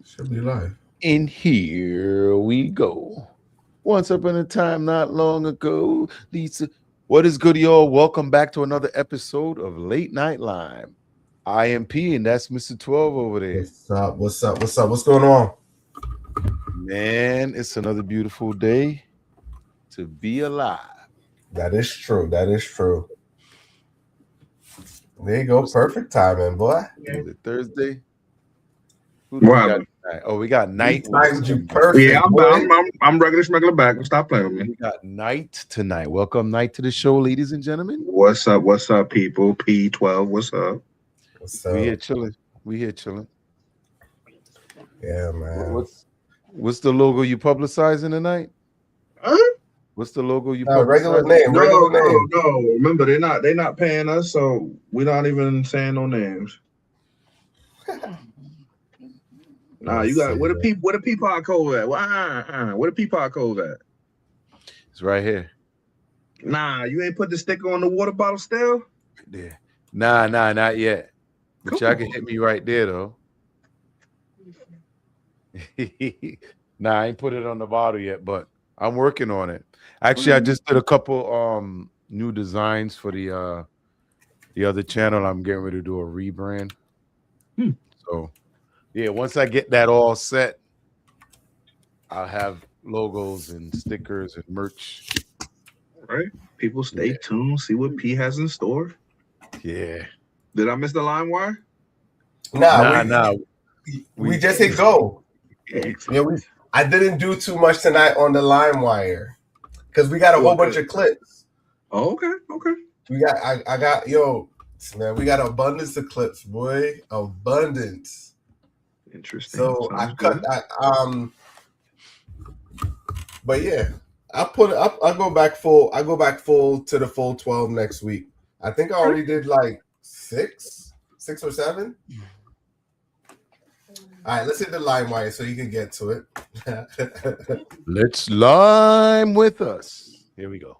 Should be live. And here we go. Once upon a time, not long ago, Lisa. What is good, y'all? Welcome back to another episode of Late Night Lime. I am P, and that's Mr. 12 over there. What's up? What's up? What's up? What's going on? Man, it's another beautiful day to be alive. That is true. That is true. There you go. Perfect timing, boy. Is it Thursday? Who do we got Wow. tonight? Oh, we got We Night. timed you Yeah, perfect, I'm, boy. I'm, I'm, I'm regular smuggler back. Stop playing with me. We got Night tonight. Welcome, Night, to the show, ladies and gentlemen. What's up? What's up, people? P12, what's up? What's We here up? chilling. We here chilling. Yeah, man. What's the logo you publicizing tonight? Huh? What's the logo you Regular publicizing? name. No, Regular no, name. no. Remember, they're not paying us, so we're not even saying no names. Nah, you Let's got see. where the peapod cove at? Where the peapod cove at? It's right here. Nah, you ain't put the sticker on the water bottle still? Right there. Nah, not yet. But Come y'all can on. hit me right there though. Nah, I ain't put it on the bottle yet, but I'm working on it. Actually, I just did a couple new designs for the other channel. I'm getting ready to do a rebrand. Hmm. So yeah, once I get that all set, I'll have logos and stickers and merch. All right. People stay Yeah. tuned, see what P has in store. Yeah. Did I miss the line wire? Nah, we We just hit go. Excellent. Yeah, I didn't do too much tonight on the LimeWire because we got a whole bunch of clips. Oh, okay. We got I got man, we got abundance of clips, boy. Abundance. Interesting. So I Sounds cut good. but yeah, I put it up. I go back full to the full 12 next week. I think I only did like six or seven. All right, let's hit the LimeWire so you can get to it. Let's lime with us. Here we go.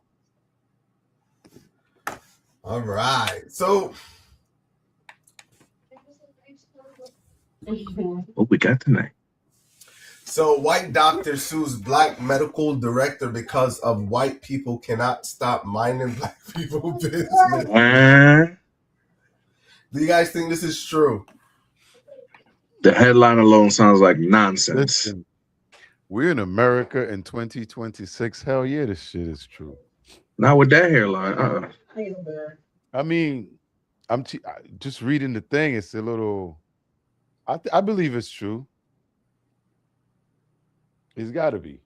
All right. So What we got tonight? white doctor sues black medical director because of white people cannot stop minding black people business. Do you guys think this is true? The headline alone sounds like nonsense. Listen, we're in America in 2026. Hell yeah, this shit is true. Not with that hairline. I mean, just reading the thing. It's a little. I believe it's true. It's got to be.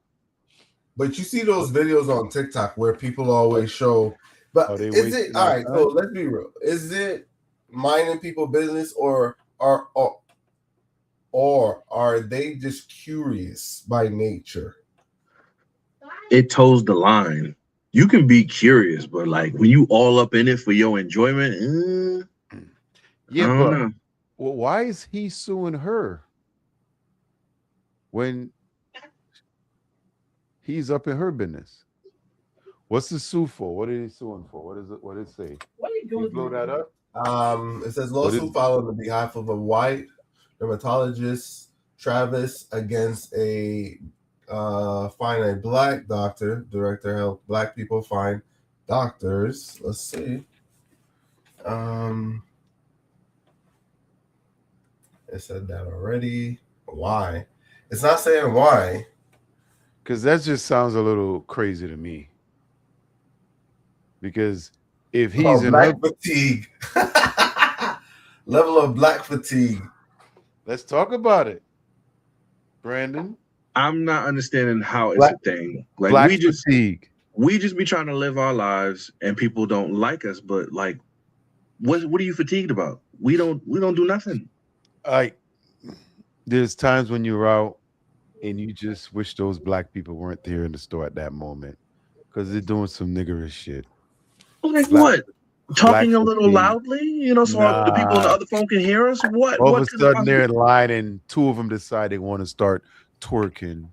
But you see those videos on TikTok where people always show. But Are they is it wasting all our right? time? So let's be real. Is it minding people business, or are they just curious by nature? It toes the line. You can be curious, but like when you all up in it for your enjoyment, I Yeah, don't but know. well, why is he suing her when he's up in her business? What's the sue for? What are they suing for? What is it? What did it say? Can you blow that up? It says What is lawsuit filed on behalf of a white dermatologist, Travis, against a find a black doctor, director help black people find doctors. Let's see. It said that already. Why? It's not saying why. Because that just sounds a little crazy to me. Because if he's in her, Black fatigue. Level of black fatigue. let's talk about it, Brandon. I'm not understanding how it's Black- a thing. Like Black we just fatigue. be trying to live our lives and people don't like us, but like what are you fatigued about? We don't do nothing. Like, there's times when you're out and you just wish those black people weren't there in the store at that moment because they're doing some niggerish shit. Like Black- what? Talking a little fatigue. loudly, so the people on the Nah. other phone can hear us. What? All What of a could sudden possibly- they're in line and two of them decide they want to start twerking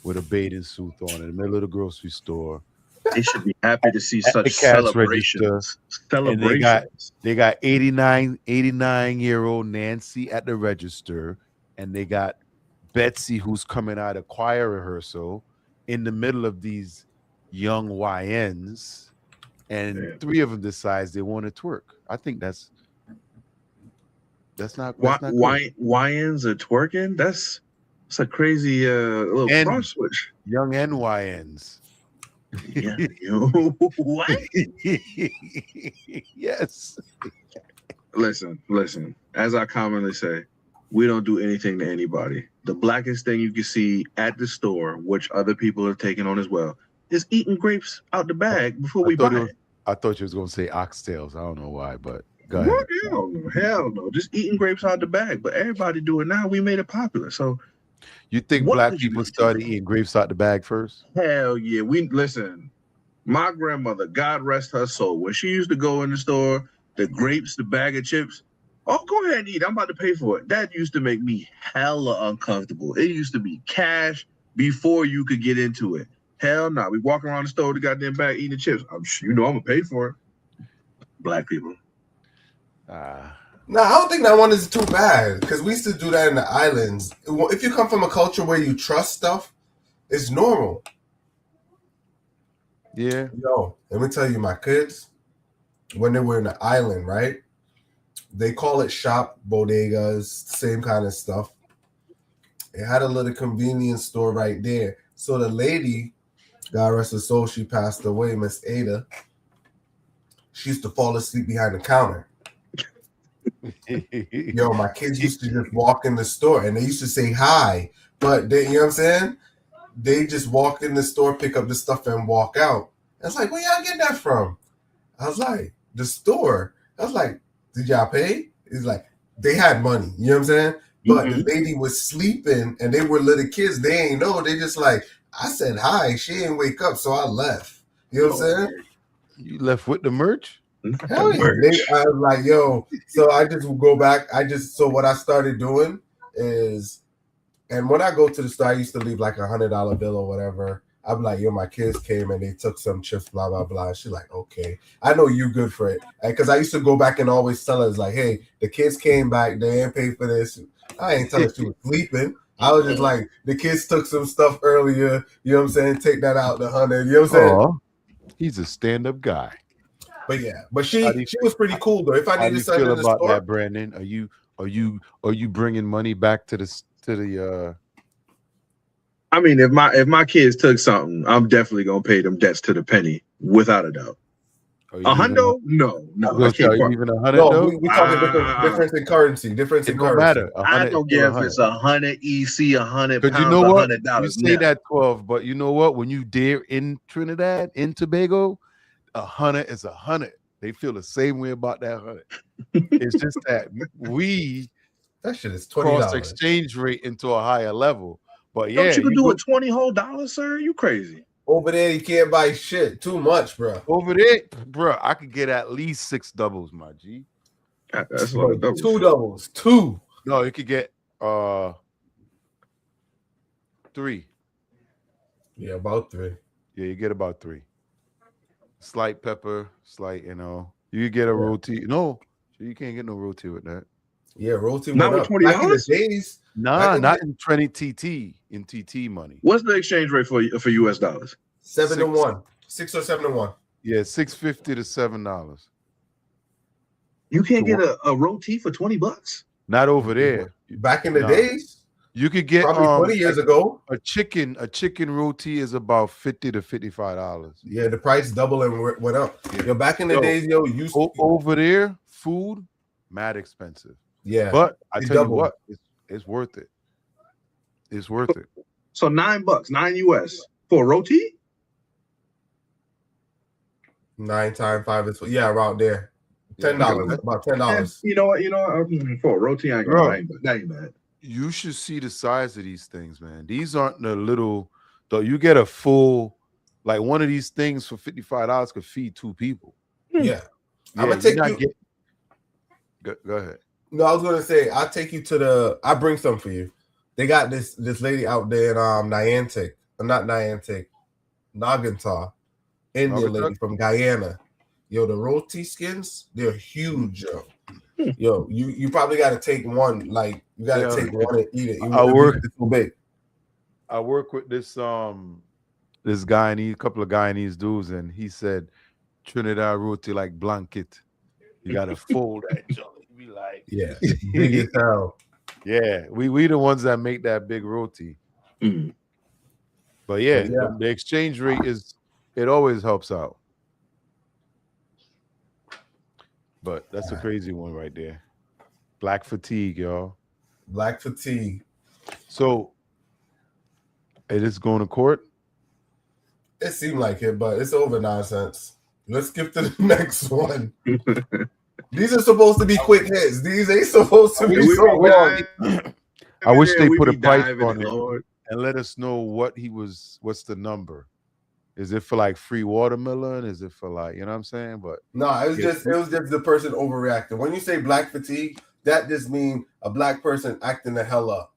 with a bathing suit on in the middle of the grocery store. They should be happy to see At the such cash celebrations. And they got 89-year-old Nancy at the register, and they got Betsy, who's coming out of choir rehearsal, in the middle of these young YNs, and Yeah. three of them decides they want to twerk. I think Why that's not good. YNs are twerking? That's a crazy little And cross switch. young NYNs. Yeah, yo, what? Yes. Listen. As I commonly say, we don't do anything to anybody. The blackest thing you can see at the store, which other people have taken on as well, is eating grapes out the bag before I we thought buy it. I thought you was gonna say oxtails. I don't know why, but go What? ahead. Hell no. Just eating grapes out the bag. But everybody do it now. We made it popular. So You think what black could you people really take started from? eating grapes out the bag first? Hell yeah. We listen. My grandmother, God rest her soul, when she used to go in the store, the grapes, the bag of chips. Oh, go ahead and eat. I'm about to pay for it. That used to make me hella uncomfortable. It used to be cash before you could get into it. Hell no. We walk around the store with the goddamn bag eating the chips. I'm gonna pay for it. Black people. Ah, No, I don't think that one is too bad because we used to do that in the islands. If you come from a culture where you trust stuff, it's normal. yeah. Yo, let me tell you, my kids, when they were in the island, right? They call it shop bodegas, same kind of stuff. It had a little convenience store right there. So the lady, God rest her soul, she passed away, Miss Ada. She used to fall asleep behind the counter. Yo, my kids used to just walk in the store and they used to say hi. But they, you know what I'm saying? They just walk in the store, pick up the stuff, and walk out. I was like, where y'all getting that from? I was like, the store. I was like, did y'all pay? He's like, they had money. You know what I'm saying? But the lady was sleeping and they were little kids. They ain't know. They just like, I said hi. She didn't wake up, so I left. You know what I'm saying? You left with the merch? Not the Hell yeah. merch. I was like, yo, so I just will go back. So what I started doing is, and when I go to the store, I used to leave like $100 bill or whatever. I'm like, yo, my kids came and they took some chips, blah, blah, blah. She's like, okay, I know you good for it. Because I used to go back and always tell her, like, hey, the kids came back, they ain't paid for this. I ain't telling her she was sleeping. I was just like, the kids took some stuff earlier, you know what I'm saying? Take that out, the 100, you know what I'm saying? Oh, he's a stand-up guy. But yeah, but How do she you was pretty cool though. If I How do needed you something feel in the about store, that, Brandon? Are you bringing money back to the I mean, if my kids took something, I'm definitely gonna pay them debts to the penny, without a doubt. Are you A leaving? hundo? No, Are I can't you part. leaving 100 no, though? we talking difference in currency, difference It in don't currency. matter. I 100 is don't still care if 100. it's 100 EC, 100 Because you pounds, know what? You $100. say Now, that 12, but you know what? When you dare in Trinidad, in Tobago, 100 is 100. They feel the same way about that 100. It's just that we That shit is cross $20. exchange rate into a higher level. But don't yeah, you could you do go it $20 whole, sir? You crazy? Over there, you can't buy shit. Too much, bro. over there, bro. I could get at least 6 doubles, my G. That's a lot of doubles. 2 doubles. 2. No, you could get 3. Yeah, about 3. Yeah, you get about 3. Slight pepper, slight, You could get a roti. No, you can't get no roti with that. Yeah, roti Not went with up. Back in the $20? days. Nah, not in in TT money. What's the exchange rate for US dollars? 7 to 1. 6 or 7 to 1. Yeah, $6.50 to $7. You can't To get a roti for $20? Not over there. Back in the Nah. days, You could get probably 20 years ago. a chicken roti is about $50 to $55. Yeah, the price doubled and went up. Yeah. Yo, back in the days, yo, used Over there, food mad expensive. yeah, But I it tell you doubled. what, it's worth it. It's worth it. So $9, 9 US for a roti? 9 times 5 is around there. $10, about $10. You know what? For a roti, I ain't gonna lie, that ain't bad. You should see the size of these things, man. These aren't the little. Though you get a full, like one of these things for $55 could feed 2 people. Yeah, I'm gonna take you. Go ahead. No, I was gonna say I'll take you to I bring some for you. They got this lady out there in Niantic, not Niantic, Nagantar, Indian lady from Guyana. Yo, the roti skins, they're huge, yo. Yo, you probably got to take one, like, You got to Yeah, take one and eat it. I work. It's too big. I work with this guy and a couple of Guyanese dudes, and he said Trinidad roti like blanket. You gotta fold that joint. Be like, Yeah, big as hell. yeah, we the ones that make that big roti. Mm. But yeah, But yeah. the exchange rate it always helps out. But that's a crazy one right there. Black fatigue, y'all. Black fatigue. So it is going to court. It seemed like it, but it's over nonsense. Let's skip to the next one. These are supposed to be quick hits. These ain't supposed to be so long. I wish they put a be price diving, on it Lord. and let us know what's the number. Is it for like free watermelon? Is it for like, you know what I'm saying? But No, it was just the person overreacting. When you say black fatigue, that just means a black person acting the hell up,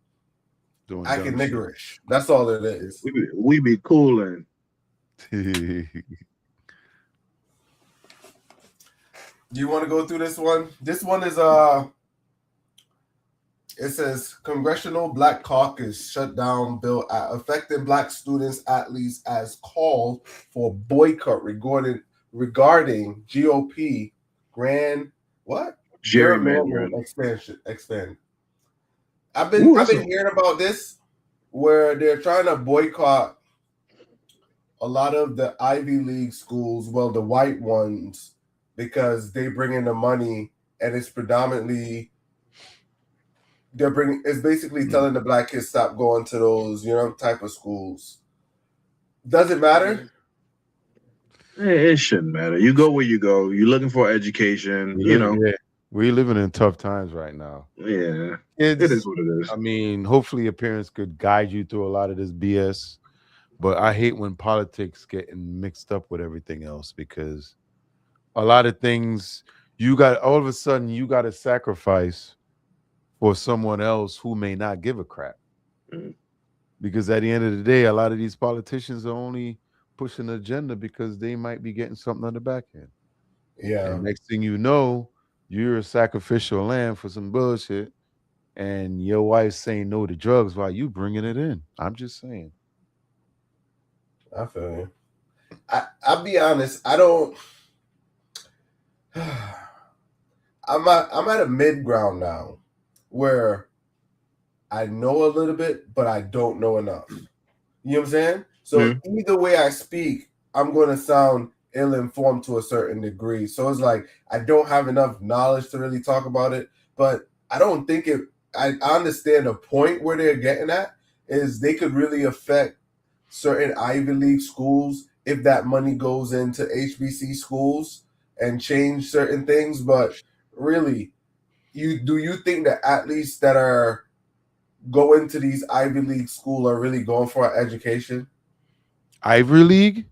doing acting dumb shit. niggerish. That's all it is. We be cooling. Do you want to go through this one? This one is it says Congressional Black Caucus shut down bill affecting black students athletes as call for boycott regarding GOP grand what Gerrymandering. expand. I've been hearing about this where they're trying to boycott a lot of the Ivy League schools, well, the white ones, because they bring in the money and it's predominantly it's basically telling the black kids stop going to those, type of schools. Does it matter? It shouldn't matter. You go where you go. You're looking for education. Yeah. We're living in tough times right now. Yeah. It is what it is. I mean, hopefully your parents could guide you through a lot of this BS. But I hate when politics getting mixed up with everything else, because a lot of things all of a sudden you got to sacrifice for someone else who may not give a crap. Mm. Because at the end of the day, a lot of these politicians are only pushing an agenda because they might be getting something on the back end. Yeah. And next thing you know, you're a sacrificial lamb for some bullshit, and your wife's saying no to drugs while you bringing it in. I'm just saying. I feel you. I'll be honest. I don't. I'm at a mid ground now, where I know a little bit, but I don't know enough. You know what I'm saying? So either way I speak, I'm going to sound ill-informed to a certain degree. So it's like I don't have enough knowledge to really talk about it, but I don't think I understand the point where they're getting at is they could really affect certain Ivy League schools if that money goes into HBC schools and change certain things. But really, do you think that athletes that are going to these Ivy League school are really going for an education? Ivy League?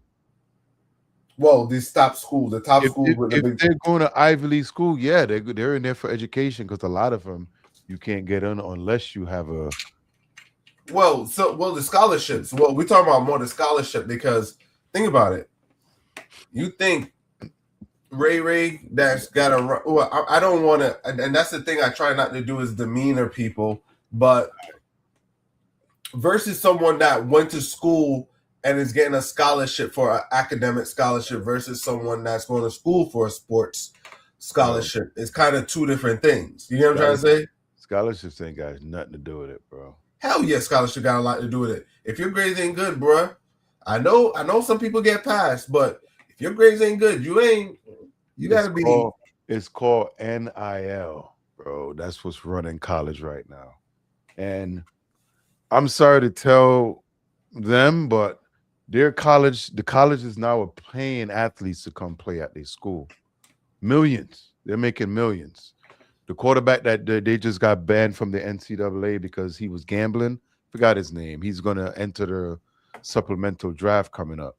Well, these top schools, the top schools with the big. If they're going to Ivy League school, yeah, they're in there for education, because a lot of them you can't get in unless you have a. Well, the scholarships. Well, we're talking about more the scholarship, because think about it. You think Ray that's got a. Well, I don't want to, and that's the thing I try not to do is demeanor people, but versus someone that went to school and is getting a scholarship for an academic scholarship versus someone that's going to school for a sports scholarship. It's kind of two different things. You know what I'm trying to say? Scholarships ain't got nothing to do with it, bro. Hell yeah, scholarship got a lot to do with it. If your grades ain't good, bro, I know some people get passed, but if your grades ain't good, you gotta be. It's called NIL, bro. That's what's running college right now. And I'm sorry to tell them, but the college is now paying athletes to come play at their school. Millions. They're making millions. The quarterback that they just got banned from the NCAA because he was gambling, forgot his name. He's going to enter the supplemental draft coming up.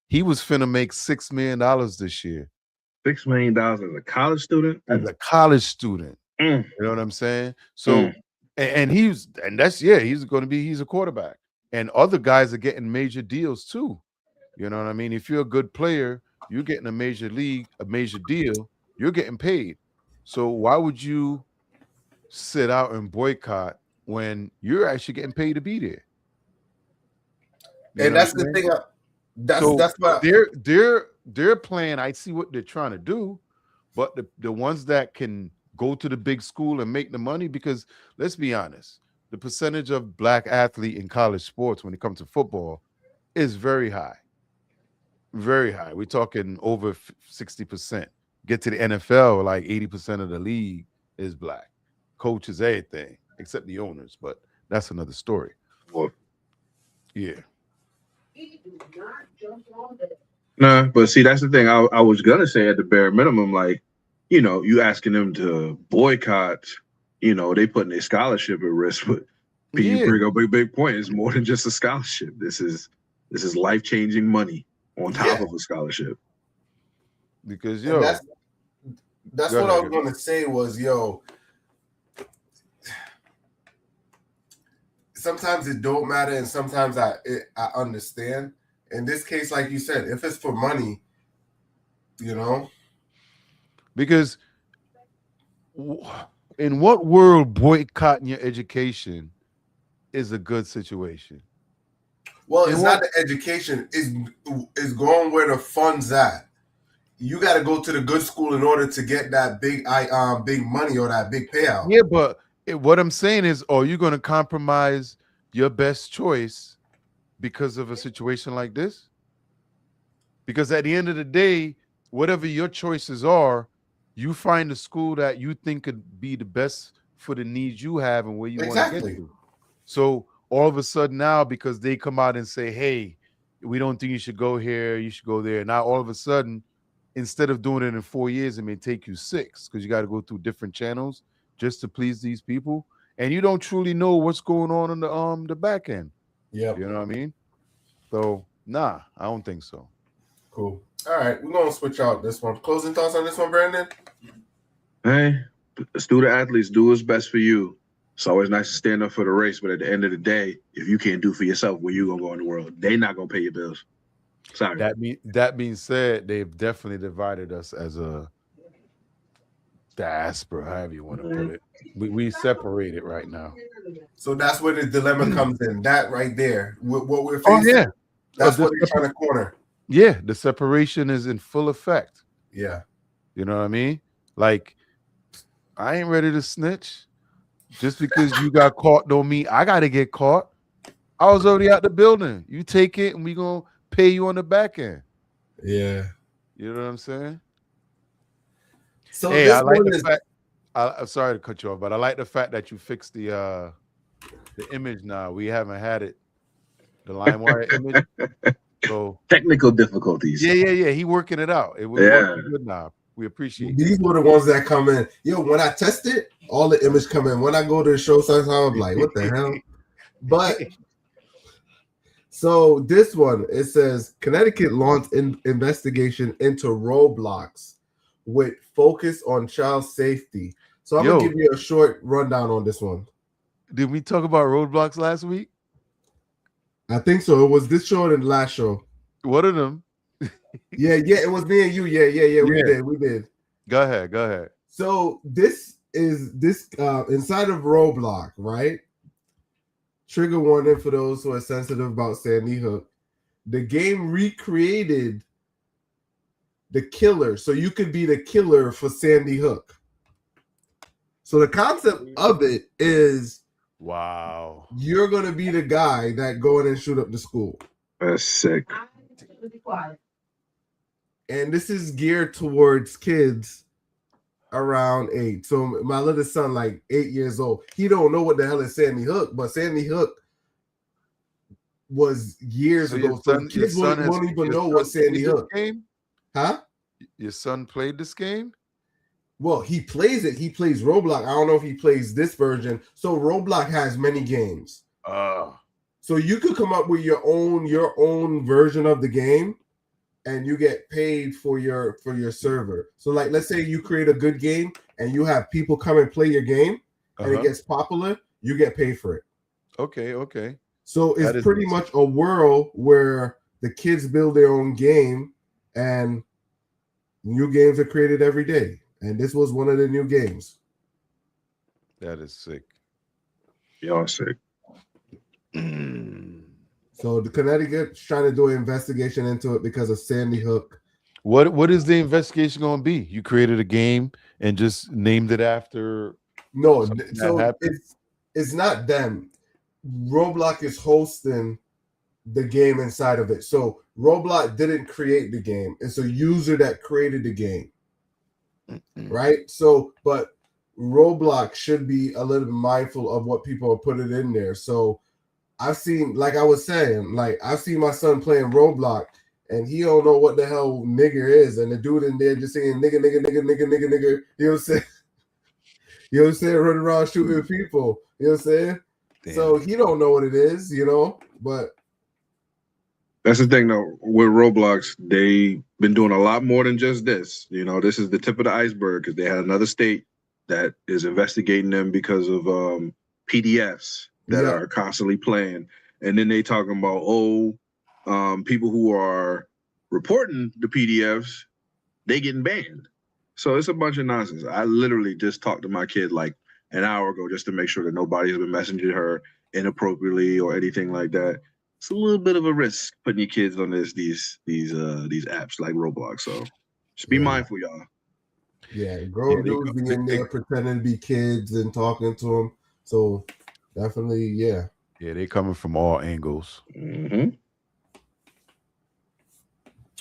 He was finna make $6 million this year. $6 million as a college student? As a college student. You know what I'm saying? So, he's a quarterback. And other guys are getting major deals too. You know what I mean? If you're a good player, you're getting a major deal, you're getting paid. So why would you sit out and boycott when you're actually getting paid to be there. You And know that's what the I'm thing. saying? So That's what. their plan, I see what they're trying to do, but the ones that can go to the big school and make the money, because let's be honest, the percentage of black athlete in college sports when it comes to football is very high. Very high. We're talking over 60%. Get to the NFL, like 80% of the league is black. Coaches, everything, except the owners, but that's another story. Well, Yeah. nah, but see, that's the thing. I was gonna say at the bare minimum, like, you asking them to boycott, they putting their scholarship at risk. But you Yeah. bring up a big point. It's more than just a scholarship. This is life-changing money on top Yeah, of a scholarship. Because and yo, that's go what I ahead. was gonna say was, yo, sometimes it don't matter, and sometimes I understand. In this case, like you said, if it's for money, you know. Because in what world boycotting your education is a good situation? Well, In it's what not the education. Is going where the funds at. You got to go to the good school in order to get that big money or that big payout. Yeah, but what I'm saying is, are you going to compromise your best choice because of a situation like this? Because at the end of the day, whatever your choices are, you find the school that you think could be the best for the needs you have and where you want to get Exactly. to. So all of a sudden now, because they come out and say, hey, we don't think you should go here, you should go there. Now all of a sudden, instead of doing it in 4 years, it may take you 6 because you got to go through different channels just to please these people. And you don't truly know what's going on in the back end. Yep. You know what I mean? So nah, I don't think so. Cool. All right, we're gonna switch out this one. Closing thoughts on this one, Brandon? Hey, student athletes, do what's best for you. It's always nice to stand up for the race, but at the end of the day, if you can't do for yourself, where you gonna go in the world? They not gonna pay your bills. Sorry. That being said, they've definitely divided us as a diaspora, however you want to put it. We separated right now. So that's where the dilemma comes in. That right there, what we're Oh facing. yeah. That's what they're trying to corner. Yeah, the separation is in full effect. Yeah. You know what I mean? Like, I ain't ready to snitch. Just because you got caught don't mean I gotta get caught. I was already out the building. You take it and we gonna pay you on the back end. Yeah. You know what I'm saying? So Hey, this I like one the is fact. I'm sorry to cut you off, but I like the fact that you fixed the image now. We haven't had it, the LimeWire image. So Technical difficulties. yeah. He working it out. We're Yeah. working good now. We appreciate it. these were the ones that come in. Yo, when I test it, all the image come in. When I go to the show, sometimes I'm like, what the hell? But so this one, it says Connecticut launched investigation into roadblocks with focus on child safety. So I'm gonna give you a short rundown on this one. Did we talk about roadblocks last week? I think so. It was this show and the last show. What of them? Yeah, it was me and you. Yeah. We did. Go ahead. So this is inside of Roblox, right? Trigger warning for those who are sensitive about Sandy Hook. The game recreated the killer, so you could be the killer for Sandy Hook. So the concept of it is, wow, you're gonna be the guy that go in and shoot up the school. That's sick. And this is geared towards kids around 8. So my little son, like 8 years old, he don't know what the hell is Sandy Hook, but Sandy Hook was years ago. So kids won't even know what Sandy Hook. Game? Huh? Your son played this game? Well, he plays it. He plays Roblox. I don't know if he plays this version. So Roblox has many games. So you could come up with your own version of the game, and you get paid for your server. So like, let's say you create a good game and you have people come and play your game, and it gets popular, you get paid for it. Okay. So it's pretty much a world where the kids build their own game and new games are created every day. And this was one of the new games. That is sick. Y'all sick. So the Connecticut's trying to do an investigation into it because of Sandy Hook. What is the investigation going to be? You created a game and just named it after No, something that so happened? it's not them. Roblox is hosting the game inside of it. So Roblox didn't create the game. It's a user that created the game. Right? So, but Roblox should be a little mindful of what people are putting in there. So I've seen, like I was saying, like I've seen my son playing Roblox and he don't know what the hell nigger is. And the dude in there just saying nigga, nigga, nigga, nigga, nigga, nigga. You know what I'm saying? You know what I'm saying? Running around shooting people. You know what I'm saying? Damn. So he don't know what it is, you know, but That's the thing though, with Roblox, they've been doing a lot more than just this. You know, this is the tip of the iceberg because they had another state that is investigating them because of PDFs that yeah, are constantly playing. And then they talking about, people who are reporting the PDFs, they getting banned. So it's a bunch of nonsense. I literally just talked to my kid like an hour ago just to make sure that nobody has been messaging her inappropriately or anything like that. It's a little bit of a risk putting your kids on these apps like Roblox. So just be mindful, y'all. Yeah, grown dudes be in there pretending to be kids and talking to them. So definitely, yeah. Yeah, they coming from all angles. Mm-hmm.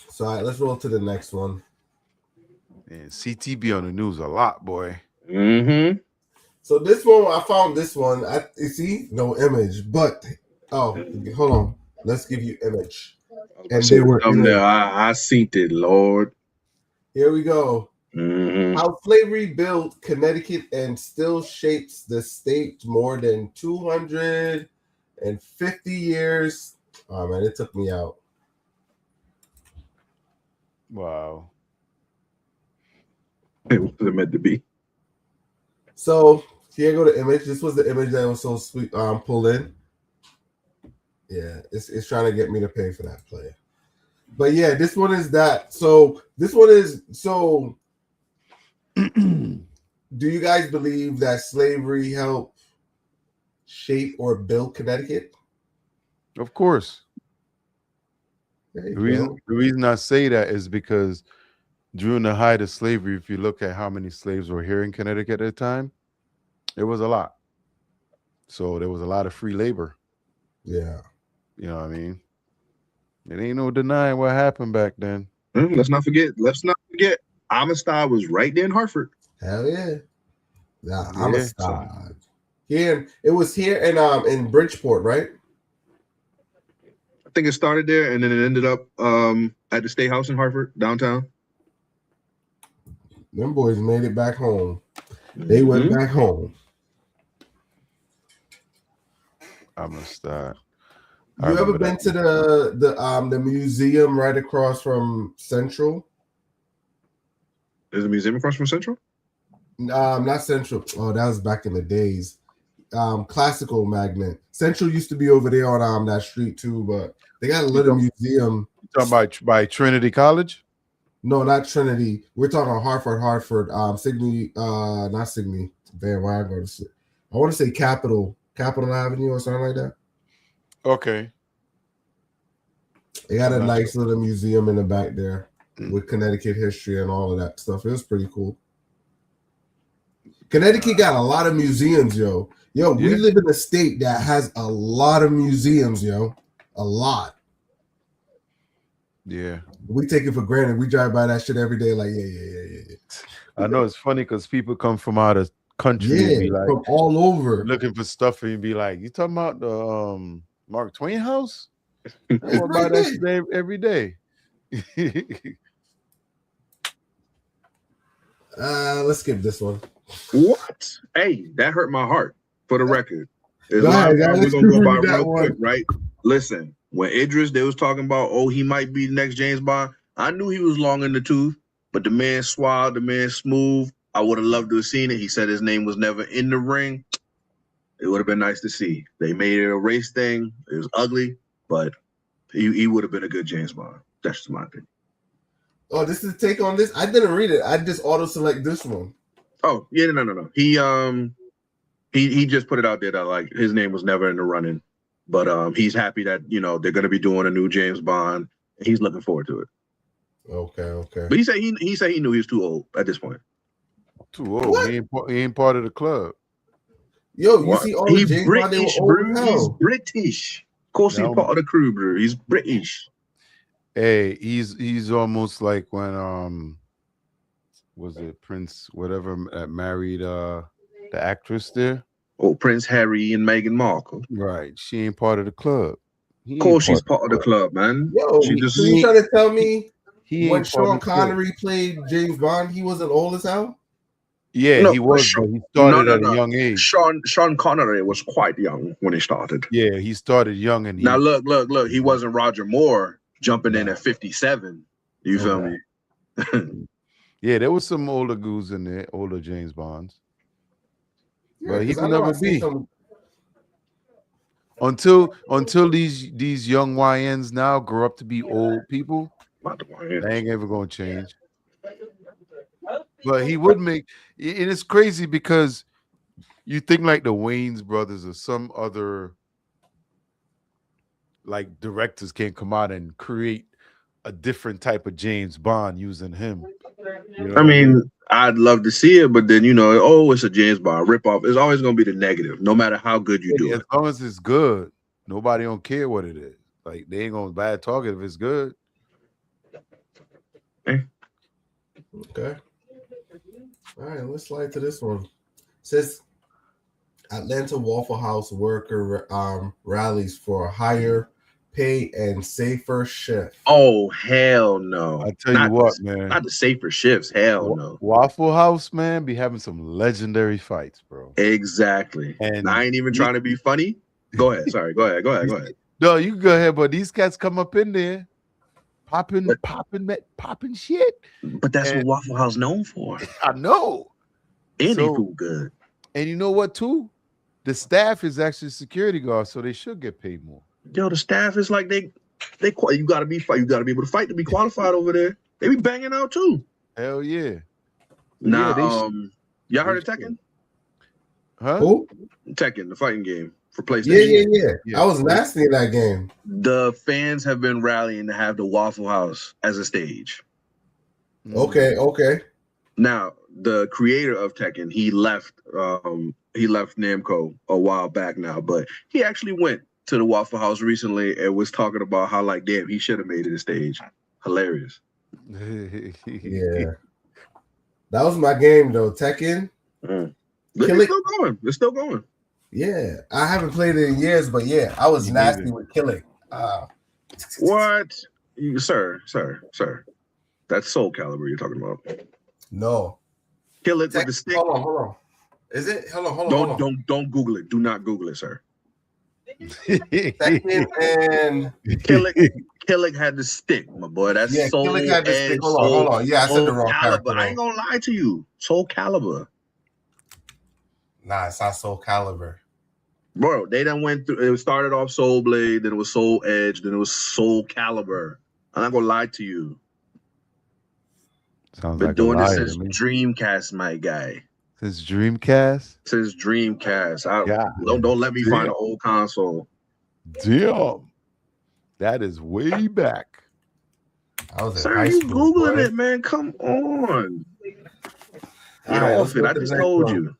So all right, let's roll to the next one. And CTB on the news a lot, boy. Mm-hmm. So this one, I found this one. You see, no image, but hold on. Let's give you image. And they were thumbnail. I seen it, Lord. Here we go. Mm-hmm. How slavery built Connecticut and still shapes the state more than 250 years. Oh man, it took me out. Wow. It was meant to be. So here go the image. This was the image that was so sweet. Pull in. Yeah, it's trying to get me to pay for that play. But yeah, this one is that. So this one is so. Do you guys believe that slavery helped shape or build Connecticut? Of course. The reason I say that is because during the height of slavery, if you look at how many slaves were here in Connecticut at the time, it was a lot. So there was a lot of free labor. Yeah. You know what I mean? It ain't no denying what happened back then. Let's not forget. Amistad was right there in Hartford. Hell yeah. Amistad. Here, it was here in Bridgeport, right? I think it started there and then it ended up at the State House in Hartford, downtown. Them boys made it back home. They went back home. Amistad. You ever been to the museum right across from Central? There's a museum across from Central? Not Central. Oh, that was back in the days. Classical Magnet. Central used to be over there on that street too, but they got a little museum. You talking about by Trinity College? No, not Trinity. We're talking Hartford. Signe, not Signe. Man, where I go to sit? I want to say Capitol Avenue or something like that. Okay. They got a nice little museum in the back there with Connecticut history and all of that stuff. It was pretty cool. Connecticut got a lot of museums, yo. We live in a state that has a lot of museums, yo. A lot. Yeah. We take it for granted. We drive by that shit every day like, yeah. I know it's funny because people come from out of country and be like from all over looking for stuff and be like, you talking about the Mark Twain house? I walk by that shit every day. Let's skip this one. What? Hey, that hurt my heart for the record. We're gonna go by real quick, right? Listen, when Idris, they was talking about, he might be the next James Bond. I knew he was long in the tooth, but the man suave, the man smooth. I would have loved to have seen it. He said his name was never in the ring. It would have been nice to see. They made it a race thing. It was ugly, but he would have been a good James Bond. That's just my opinion. Oh, this is a take on this? I didn't read it. I just auto select this one. Oh, yeah, no. He just put it out there that like his name was never in the running, but he's happy that they're going to be doing a new James Bond. And he's looking forward to it. Okay. But he said he knew he was too old at this point. Too old. What? He ain't part of the club. Yo, you What? see all the He's James Bond, they were British, old bro. as He's hell. British. Of course, he's No. part of the crew, bro. He's British. Hey, he's almost like when was it Prince whatever married the actress there? Oh, Prince Harry and Meghan Markle. Right. She ain't part of the club. Of course, she's part of the club, man. Yo, She so just you trying to tell me He when ain't part Sean of the club. Connery played James Bond, he wasn't old as hell? Yeah, No, he was, Sean- but he started no, at no. a young age. Sean Connery was quite young when he started. Yeah, he started young and Now look. He wasn't Roger Moore jumping in Nah. at 57. You feel me? Yeah, there was some older goons in there, older James Bonds. Yeah, But he 'cause I will know I never seen be some- until these young YNs now grow up to be old people. They ain't ever gonna change. But he would make, and it's crazy because you think like the Wayans brothers or some other like directors can come out and create a different type of James Bond using him. You know I what mean, I'd love to see it, but then it's a James Bond ripoff. It's always gonna be the negative, no matter how good you do as it. long as it's good, nobody don't care what it is. Like they ain't gonna bad talk it if it's good. Okay. All right, let's slide to this one. It says Atlanta Waffle House worker rallies for higher pay and safer shift. Oh hell no! I tell you what, man. Not the safer shifts. Hell no. Waffle House, man, be having some legendary fights, bro. Exactly. And I ain't even trying to be funny. Go ahead. Sorry. Go ahead. No, you can go ahead, but these cats come up in there, popping shit. But that's what Waffle House known for. I know. And they food good. And you know what, too? The staff is actually security guards, so they should get paid more. Yo, the staff is like they you gotta be able to fight to be qualified over there. They be banging out too. Hell yeah. Now, y'all heard of Tekken? Huh? Who? Tekken, the fighting game for PlayStation. Yeah. I was nasty in that game. The fans have been rallying to have the Waffle House as a stage. Okay. Now, the creator of Tekken, he left Namco a while back now, but he actually went to the Waffle House recently and was talking about how like, damn, he should have made it a stage. Hilarious. Yeah. That was my game though, Tekken. It's still going. Yeah. I haven't played it in years, but yeah, I was nasty with killing. What? Sir. That's Soul Calibur you're talking about. No. Kill it with the stick. Hold on. Is it? Hold on. Don't Google it. Do not Google it, sir. Tekken and Killick had the stick, my boy. That's Soul Killick had the stick. Edge. Hold on. Yeah, I said the wrong character. I ain't gonna lie to you. Soul Calibur. Nah, it's not Soul Calibur. Bro, they done went through. It started off Soul Blade, then it was Soul Edge, then it was Soul Calibur. I'm not gonna lie to you. Sounds Been like doing a this liar since to me. Dreamcast, my guy. Since Dreamcast? Since Dreamcast. God, don't let me find an old console. Damn. That is way back. I was in Sir, high you school, Googling boy. it, man. Come on. Get All right, off it. I just told you.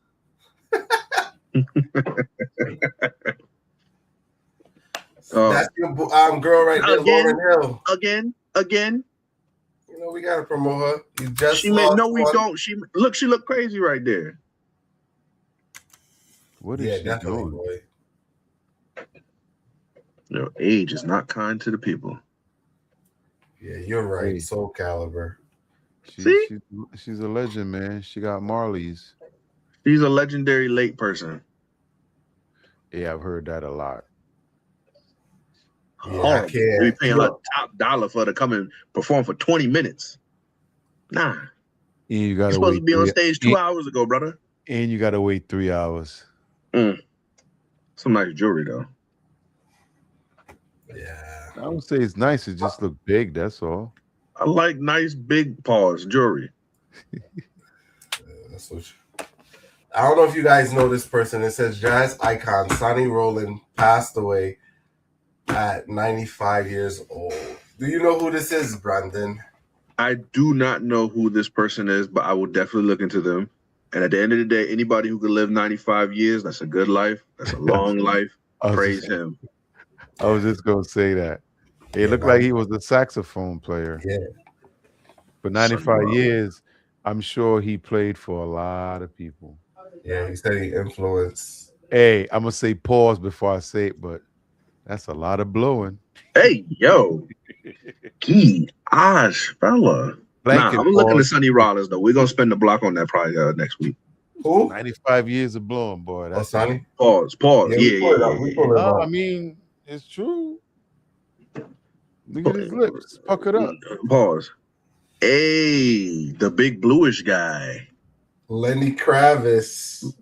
That's your girl right there, Lauren Hill. Again. You know, we gotta promote her. You just we don't. She look crazy right there. What is she doing? Boy. Age is not kind to the people. Yeah, you're right. Hey. Soul Calibur. She's a legend, man. She got Marley's. She's a legendary late person. Yeah, I've heard that a lot. Yeah, I can't. They be paying her top dollar for her to come and perform for 20 minutes. Nah. And you You're supposed to be on stage 2 hours ago, brother. And you gotta wait 3 hours. Some nice jewelry though. Yeah. I would say it's nice. It just look big. That's all. I like nice big paws jewelry. That's what. I don't know if you guys know this person. It says jazz icon Sonny Rollins passed away at 95 years old. Do you know who this is, Brandon? I do not know who this person is, but I will definitely look into them. And at the end of the day, anybody who could live 95 years, that's a good life. That's a long life. Praise him. I was just gonna say that. It looked like he was a saxophone player. Yeah. For 95 years, I'm sure he played for a lot of people. Yeah, he said he influenced. Hey, I'm gonna say pause before I say it, but that's a lot of blowing. Hey, yo. Gosh, fella. Nah, I'm looking at Sonny Rollins, though. We're going to spend the block on that probably next week. Who? 95 years of blowing, boy. That's Sonny? Pause. Yeah. I mean, it's true. Look at his lips. Puckered up. Pause. Hey, the big bluish guy. Lenny Kravitz.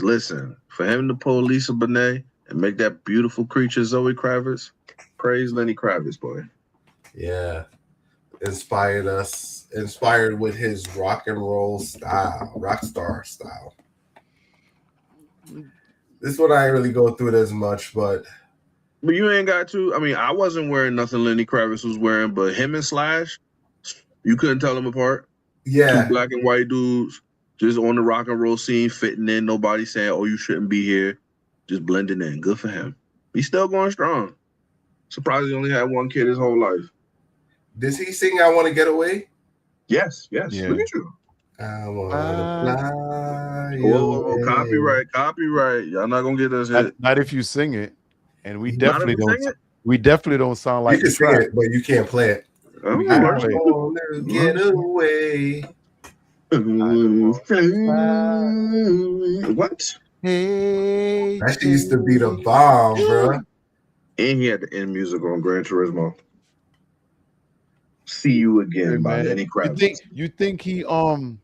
Listen, for him to pull Lisa Bonet and make that beautiful creature Zoe Kravitz, praise Lenny Kravitz, boy. Yeah. Inspired with his rock and roll style, rock star style. This one I ain't really go through it as much, but you ain't got to. I mean, I wasn't wearing nothing Lenny Kravitz was wearing, but him and Slash, you couldn't tell them apart. Yeah. Two black and white dudes just on the rock and roll scene, fitting in. Nobody saying, "Oh, you shouldn't be here." Just blending in. Good for him. He's still going strong. Surprised he only had one kid his whole life. Does he sing "I Want to Get Away"? Yes. Yeah. Look at you. I want to fly. Oh, copyright. Y'all not gonna get us hit. Not if you sing it, and we definitely don't. We definitely don't sound like you can sing it, but you can't play it. I want to get away. What? Hey, that shit used to be the bomb, bro. And he had the end music on Gran Turismo. See You Again by Lenny Kravitz. You think he Nah,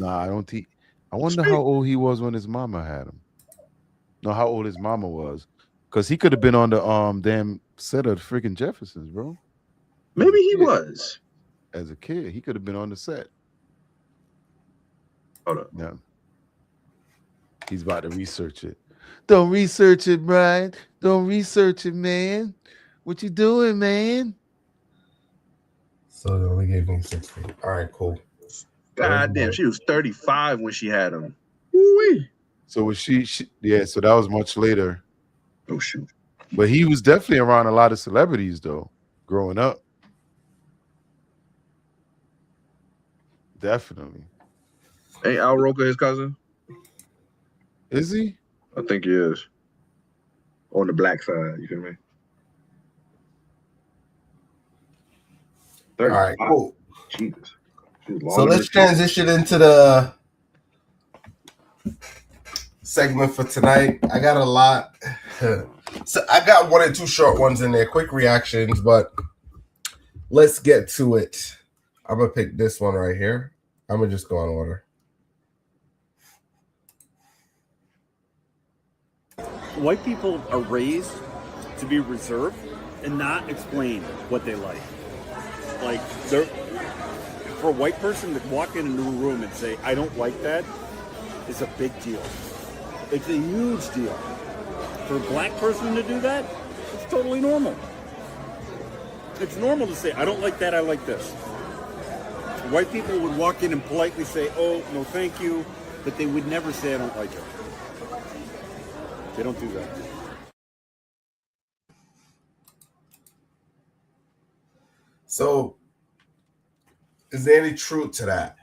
I don't think. I wonder how old he was when his mama had him. No, how old his mama was, because he could have been on the damn set of freaking Jeffersons, bro. Maybe he was. As a kid, he could have been on the set. Hold up. Yeah. He's about to research it. Don't research it, Brian. Don't research it, man. What you doing, man? So they only gave me 16. All right, cool. God damn, she was 35 when she had him. Woo-wee. So was she? Yeah, so that was much later. Oh, shoot. But he was definitely around a lot of celebrities, though, growing up. Definitely. Ain't Al Roker his cousin? Is he? I think he is. On the black side, you feel me? All right, cool. Jesus. So let's transition into the segment for tonight. I got a lot. So I got one or two short ones in there, quick reactions, but let's get to it. I'm going to pick this one right here. I'm going to just go in order. White people are raised to be reserved and not explain what they like. Like, for a white person to walk in a new room and say, I don't like that, is a big deal. It's a huge deal. For a black person to do that, it's totally normal. It's normal to say, I don't like that, I like this. White people would walk in and politely say, oh, no thank you, but they would never say, I don't like it. They don't do that. So, is there any truth to that?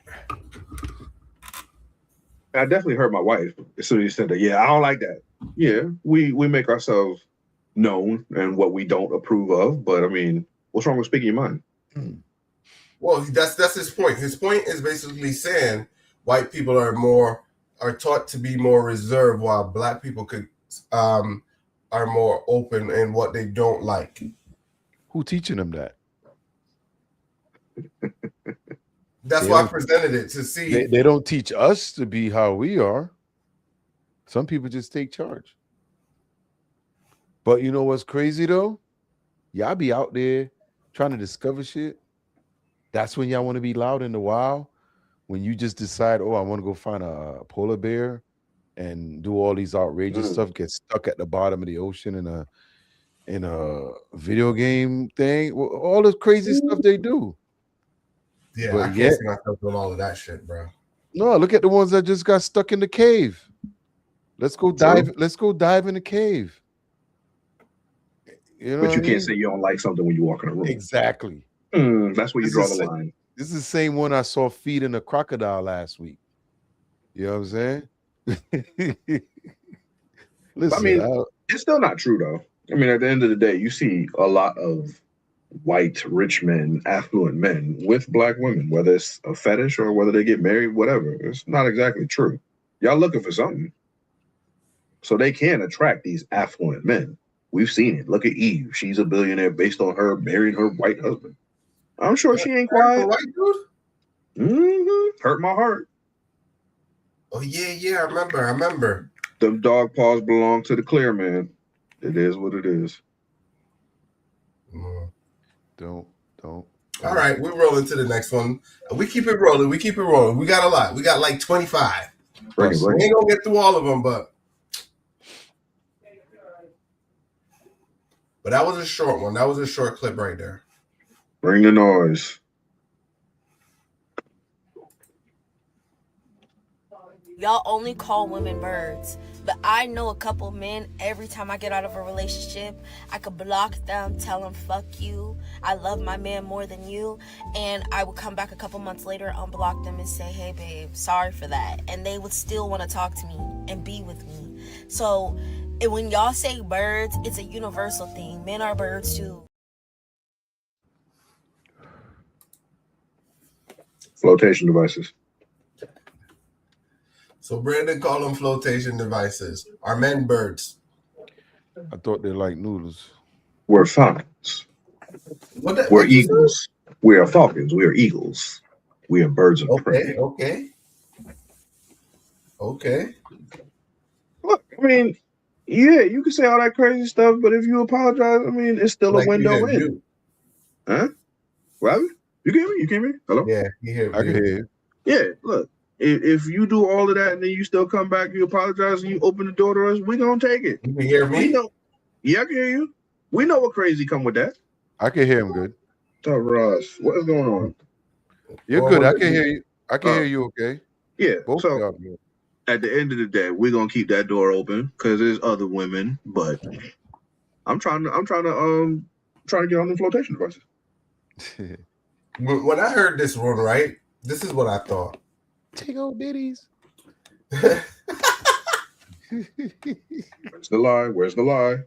I definitely heard my wife as soon as you said that. Yeah, I don't like that. Yeah, we make ourselves known and what we don't approve of. But I mean, what's wrong with speaking your mind? Well, that's his point. His point is basically saying white people are taught to be more reserved, while black people are more open in what they don't like. Who teaching them that? That's why I presented it to see. They don't teach us to be how we are. Some people just take charge. But you know what's crazy though? Y'all be out there trying to discover shit. That's when y'all want to be loud in the wild. when you just decide, oh, I want to go find a polar bear and do all these outrageous stuff, get stuck at the bottom of the ocean in a video game thing, all the crazy stuff they do. Yeah, But I can't yet, see myself doing all of that shit, bro. no, look at the ones that just got stuck in the cave. Let's go dive. Let's go dive in the cave. You know But what you I can't mean? say you don't like something when you walk in a room. Exactly. That's where you This draw is the sa- line. This is the same one I saw feeding a crocodile last week. You know what I'm saying? Listen, I mean, it's still not true though. I mean, at the end of the day, you see a lot of white, rich men, affluent men with black women, whether it's a fetish or whether they get married, whatever. It's not exactly true. Y'all looking for something. So they can attract these affluent men. We've seen it. Look at Eve. She's a billionaire based on her marrying her white husband. I'm sure she ain't quiet. White dude? Hurt my heart. Oh yeah, I remember. Them dog paws belong to the clear man. It is what it is. Don't. All right, we're rolling to the next one. We keep it rolling. We got a lot. We got like 25. We ain't gonna get through all of them, but that was a short one. That was a short clip right there. Bring the noise. Y'all only call women birds, but I know a couple men, every time I get out of a relationship, I could block them, tell them fuck you, I love my man more than you, and I would come back a couple months later, unblock them and say, hey babe, sorry for that, and they would still want to talk to me and be with me. So when y'all say birds, it's a universal thing. Men are birds too. Flotation devices. So Brandon called them flotation devices. Are men birds? I thought they're like noodles. We're falcons. We're eagles. We are falcons. We are eagles. We are birds of prey. Okay. Look, I mean, yeah, you can say all that crazy stuff, but if you apologize, I mean, it's still a window in. Huh? What happened? You can hear me? You can hear me? Hello? Yeah, you hear me. I can hear you. Yeah, look. If you do all of that and then you still come back, you apologize, and you open the door to us, we gonna take it. You can hear me? We know. Yeah, I can hear you. We know what crazy come with that. I can hear him good. Tell Ross, what is going on? You're good. I can hear you. I can hear you okay. Yeah. Both so of y'all good. At the end of the day, we're gonna keep that door open because there's other women, but I'm trying to get on the flotation devices. When I heard this one, right, this is what I thought. Take old bitties. Where's the lie? Where's the lie?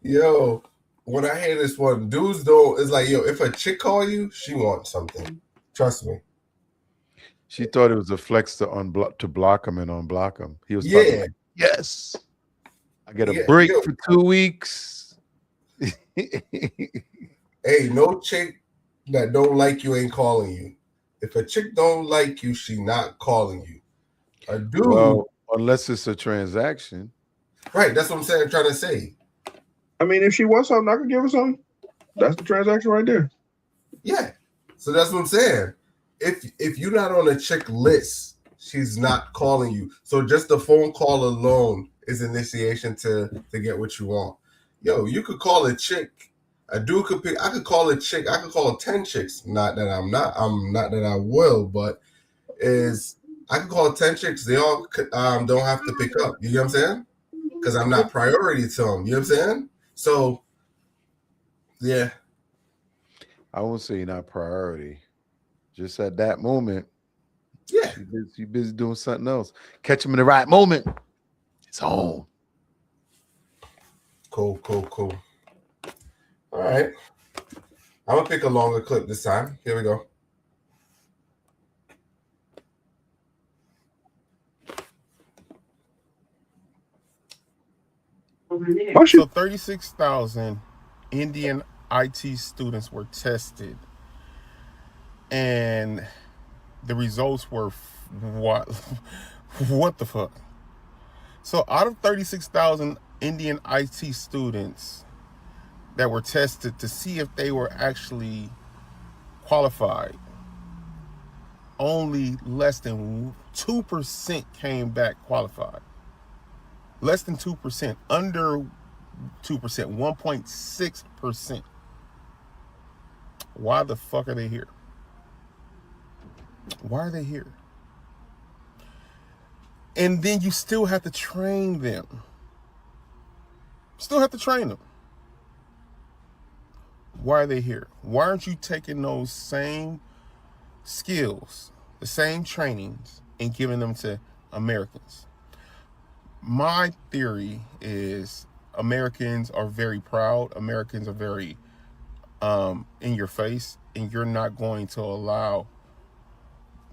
Yo, when I hear this one, dudes don't. It's like, yo, if a chick call you, she wants something. Trust me. She thought it was a flex to block him and unblock him. He was like, yes, I get a break for 2 weeks. Hey, no chick that don't like you ain't calling you. If a chick don't like you, she not calling you. A dude, well, unless it's a transaction. Right, that's what I'm saying. I'm trying to say. I mean, if she wants something, I could give her something. That's the transaction right there. Yeah. So that's what I'm saying. If you're not on a chick list, she's not calling you. So just the phone call alone is initiation to get what you want. Yo, you could call a chick. A dude could pick. I could call a chick. I could call 10 chicks. Not that I'm not that I will, but I could call 10 chicks. They all don't have to pick up. You know what I'm saying? Because I'm not priority to them. You know what I'm saying? So, yeah. I won't say not priority. Just at that moment. Yeah. You busy doing something else. Catch him in the right moment. It's on. Cool. All right. I'm going to pick a longer clip this time. Here we go. So 36,000 Indian IT students were tested, and the results were what? What the fuck? So out of 36,000 Indian IT students that were tested to see if they were actually qualified, only less than 2% came back qualified. Less than 2%, under 2%, 1.6%. Why the fuck are they here? Why are they here? And then you still have to train them. Still have to train them. Why are they here? Why aren't you taking those same skills, the same trainings, and giving them to Americans? My theory is Americans are very proud. Americans are very in your face, and you're not going to allow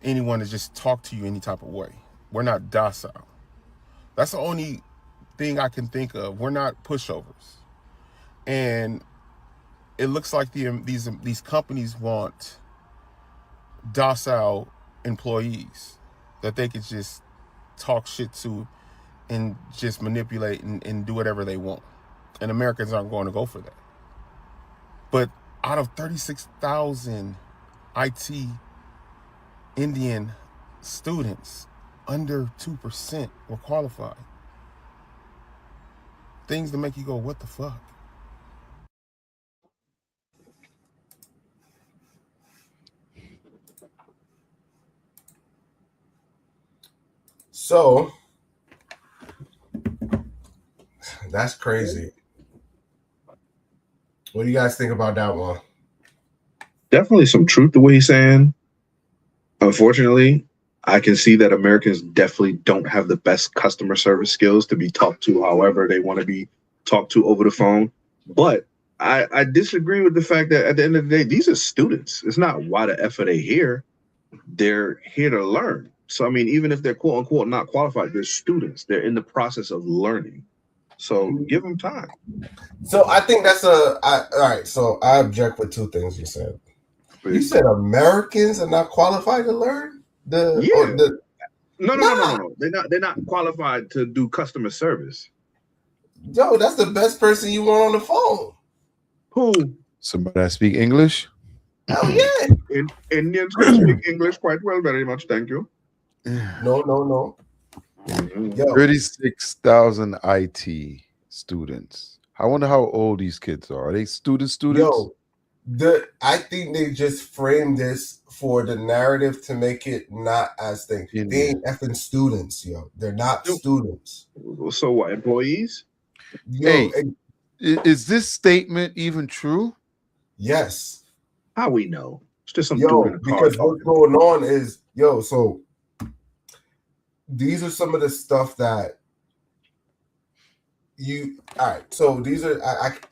anyone to just talk to you any type of way. We're not docile. That's the only thing I can think of. We're not pushovers. And it looks like these companies want docile employees that they could just talk shit to and just manipulate and do whatever they want. And Americans aren't going to go for that. But out of 36,000 IT Indian students, under 2% were qualified. Things to make you go, what the fuck? So that's crazy. What do you guys think about that one? Definitely some truth to what he's saying. Unfortunately, I can see that Americans definitely don't have the best customer service skills to be talked to however they want to be talked to over the phone. But I disagree with the fact that at the end of the day, these are students. It's not why the F are they here. They're here to learn. So, I mean, even if they're quote unquote not qualified, they're students. They're in the process of learning. So give them time. So I think that's all right. So I object with two things you said. You said Americans are not qualified to learn? No. They're not qualified to do customer service. Yo, that's the best person you want on the phone. Who? Somebody that speak English? Hell yeah. Indians can speak English quite well, very much. Thank you. No. Yo. 36,000 IT students. I wonder how old these kids are. Are they students? Yo, I think they just framed this for the narrative to make it not as thing. They ain't effing students, yo. They're not students. So what, employees? Yo, hey, is this statement even true? Yes. How we know? It's just some dude in a car. Because what's going on is, so these are some of the stuff that all right, so these are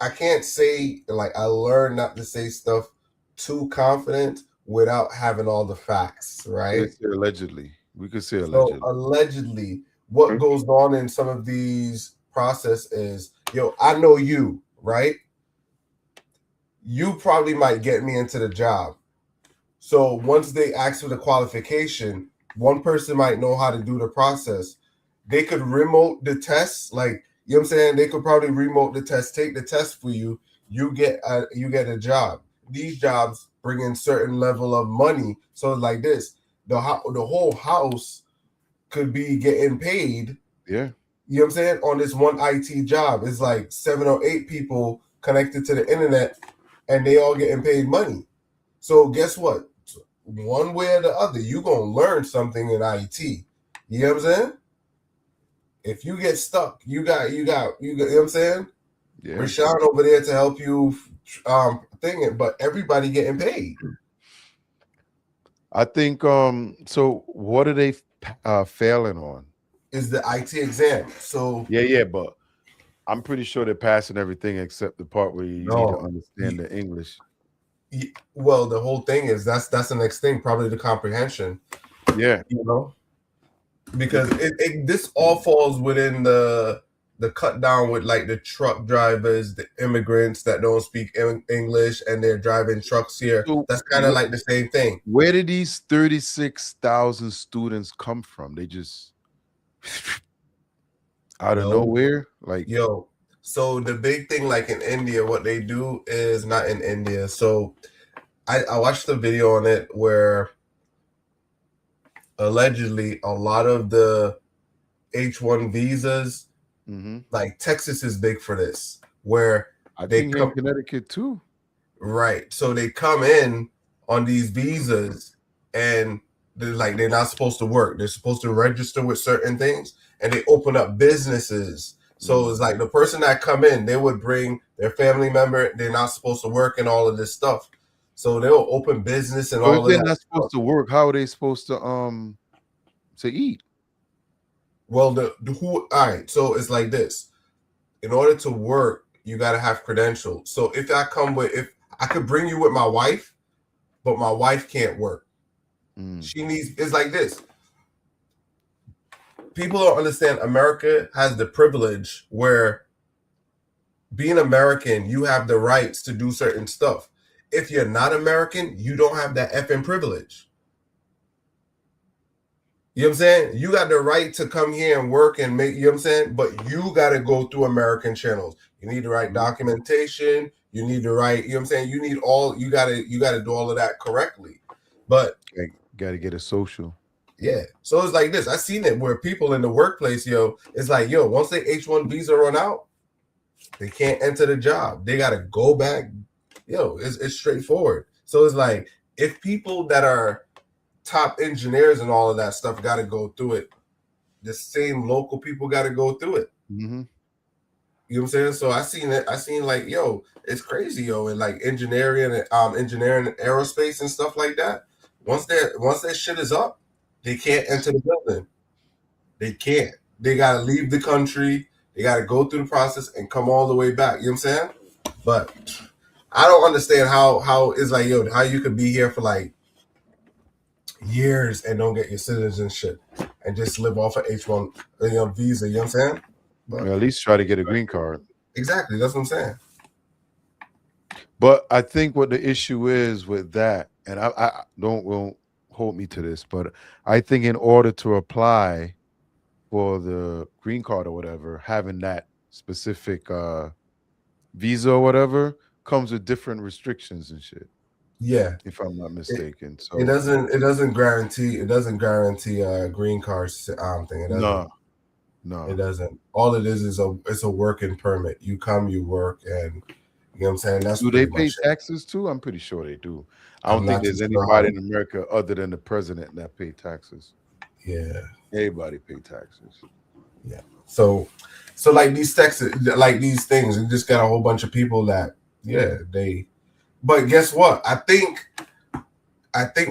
I can't say, like, I learned not to say stuff too confident without having all the facts, right? Allegedly. We could say allegedly. So allegedly, what goes on in some of these process is, I know you, right? You probably might get me into the job. So once they ask for the qualification, one person might know how to do the process. They could remote the test, like, you know what I'm saying? They could probably remote the test, take the test for you. You get a job. These jobs bring in certain level of money. So like this, the whole house could be getting paid. Yeah. You know what I'm saying? On this one IT job. It's like 7 or 8 people connected to the internet, and they all getting paid money. So guess what? One way or the other, you're going to learn something in IT. You know what I'm saying? If you get stuck, you know what I'm saying? Yeah. Rashawn over there to help you thing it, but everybody getting paid. I think so what are they failing on? Is the IT exam. So yeah, but I'm pretty sure they're passing everything except the part where you need to understand the English. Well, the whole thing is that's the next thing, probably the comprehension. Yeah. Because this all falls within the cut down with, like, the truck drivers, the immigrants that don't speak English and they're driving trucks here. So that's kind of like the same thing. Where did these 36,000 students come from? They just out of nowhere? Like, so the big thing, like in India, what they do is not in India. So I watched the video on it where allegedly a lot of the H1 visas, Mm-hmm. like Texas is big for this, where I they think here in come Connecticut too. right. So they come in on these visas and they're not supposed to work. They're supposed to register with certain things and they open up businesses. So it's like the person that come in, they would bring their family member, they're not supposed to work and all of this stuff. So they'll open business and So if all of they're that not stuff. supposed to work, how are they supposed to eat? Well, the who all right, so it's like this. In order to work, you gotta have credentials. So if I could bring you with my wife, but my wife can't work. She needs it's like this. People don't understand America has the privilege where being American, you have the rights to do certain stuff. If you're not American, you don't have that effing privilege. You know what I'm saying? You got the right to come here and work and make, you know what I'm saying? But you got to go through American channels. You need the right documentation. You need the right, you know what I'm saying? You need all, you got to do all of that correctly. But got to get a social. yeah. So it's like this. I seen it where people in the workplace, it's like, once they H1 visa run out, they can't enter the job. They got to go back. It's straightforward. So it's like, if people that are top engineers and all of that stuff got to go through it, the same local people got to go through it. Mm-hmm. You know what I'm saying? So I seen it. I seen like, it's crazy, and like engineering and aerospace and stuff like that. Once that shit is up, they can't enter the building. They can't. They gotta leave the country. They gotta go through the process and come all the way back. You know what I'm saying? But I don't understand how it's like, how you could be here for like years and don't get your citizenship and just live off an H1 visa. You know what I'm saying? But At least try to get a green card. exactly, that's what I'm saying. But I think what the issue is with that, and I won't hold me to this, but I think in order to apply for the green card or whatever, having that specific visa or whatever comes with different restrictions and shit. Yeah, if I'm not mistaken. So it doesn't guarantee a green card thing. It doesn't. No, it doesn't. All it is it's a working permit. You come, you work, and you know what I'm saying. That's do they pay taxes too? I'm pretty sure they do. I don't think there's anybody in America other than the president that pay taxes. Yeah, everybody pay taxes. Yeah. So like these taxes, like these things, you just got a whole bunch of people that they. But guess what? I think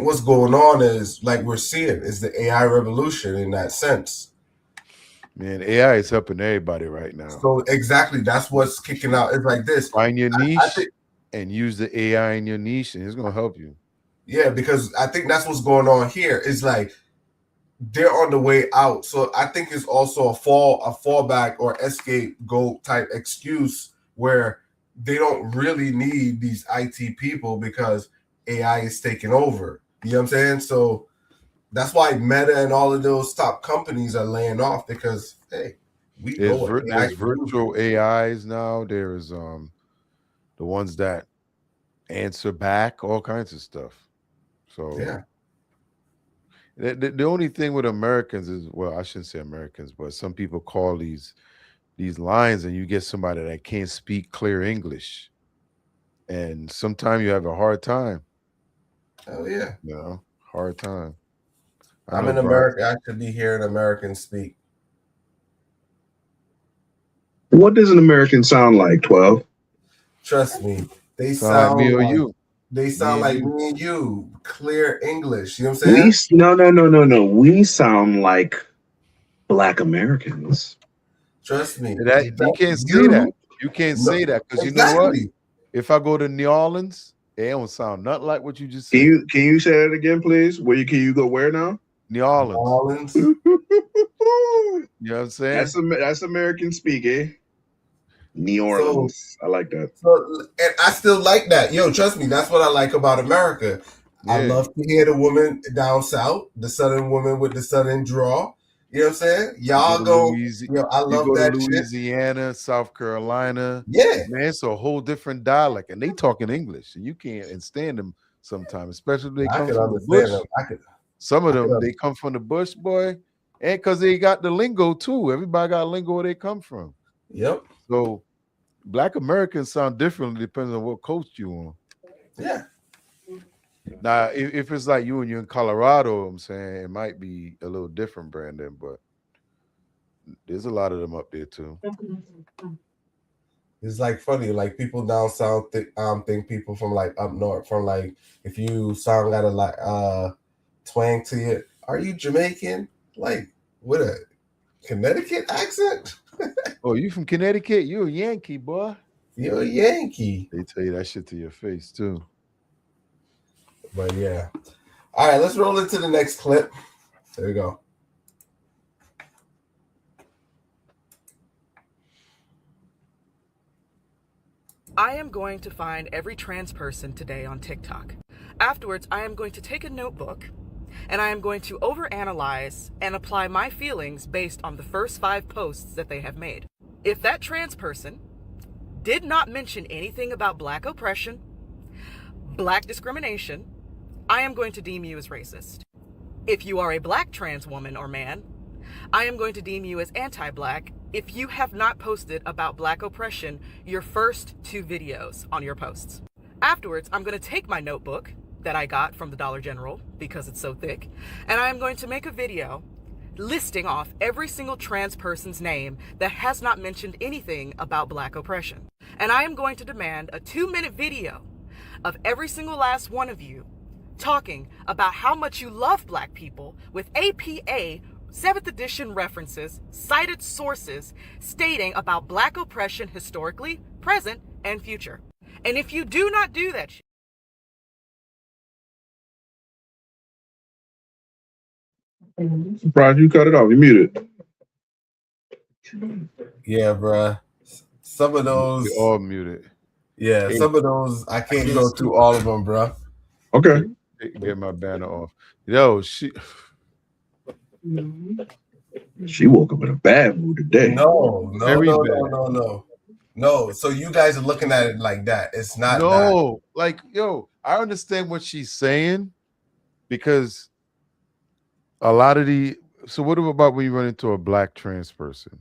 what's going on is like we're seeing is the AI revolution in that sense. Man, AI is helping everybody right now. So exactly, that's what's kicking out. It's like this: find your niche and use the AI in your niche, and it's gonna help you. Yeah, because I think that's what's going on here. It's like they're on the way out. So I think it's also a fallback or escape goat type excuse where they don't really need these IT people because AI is taking over. You know what I'm saying? So that's why Meta and all of those top companies are laying off because there's virtual AIs now. There's the ones that answer back, all kinds of stuff. So yeah. The only thing with Americans is, well, I shouldn't say Americans, but some people call these lines, and you get somebody that can't speak clear English, and sometimes you have a hard time. Oh yeah, hard time. I'm in America. I should be hearing Americans speak. What does an American sound like, 12? Trust me, they sound like me or you. They sound like me and you, clear English. You know what I'm saying? No. We sound like Black Americans. Trust me. You can't say that. You can't say that because you know what? If I go to New Orleans, it don't sound nothing like what you just said. Can you say that again, please? Can you go where now? New Orleans. You know what I'm saying? That's American speak, eh? New Orleans. I like that. And I still like that. Trust me, that's what I like about America. Yeah. I love to hear the woman down south, the southern woman with the southern draw. You know what I'm saying? Y'all go. I love that to Louisiana, shit. South Carolina. Yeah, man, it's a whole different dialect, and they talking English, and you can't stand them sometimes, especially if they come from the bush. Some of them, they come from the bush, boy, and because they got the lingo too. Everybody got lingo where they come from. Yep. So Black Americans sound differently depending on what coast you on. Yeah. Now, if it's like you and you're in Colorado, I'm saying it might be a little different, Brandon, but there's a lot of them up there too. It's like funny, like people down south think people from like up north, from like if you sound got a like twang to you, are you Jamaican? Like with a Connecticut accent? Oh, you from Connecticut? You a Yankee, boy. You're a Yankee. They tell you that shit to your face too. But yeah. All right, let's roll into the next clip. There you go. I am going to find every trans person today on TikTok. Afterwards, I am going to take a notebook and I am going to overanalyze and apply my feelings based on the first 5 posts that they have made. If that trans person did not mention anything about Black oppression, Black discrimination, I am going to deem you as racist. If you are a Black trans woman or man, I am going to deem you as anti-Black if you have not posted about Black oppression your first 2 videos on your posts. Afterwards, I'm going to take my notebook that I got from the Dollar General because it's so thick, and I am going to make a video listing off every single trans person's name that has not mentioned anything about Black oppression. And I am going to demand a 2-minute video of every single last one of you talking about how much you love Black people with APA 7th edition references, cited sources stating about Black oppression historically, present, and future. And if you do not do that shit, Surprised you cut it off. You muted. Yeah, bruh. Some of those. We all muted. Yeah, some of those I can't go through all of them, bruh. Okay. Get my banner off. Yo, she woke up in a bad mood today. No. So you guys are looking at it like that. It's not no, like, yo, I understand what she's saying because a lot of so what about when you run into a Black trans person?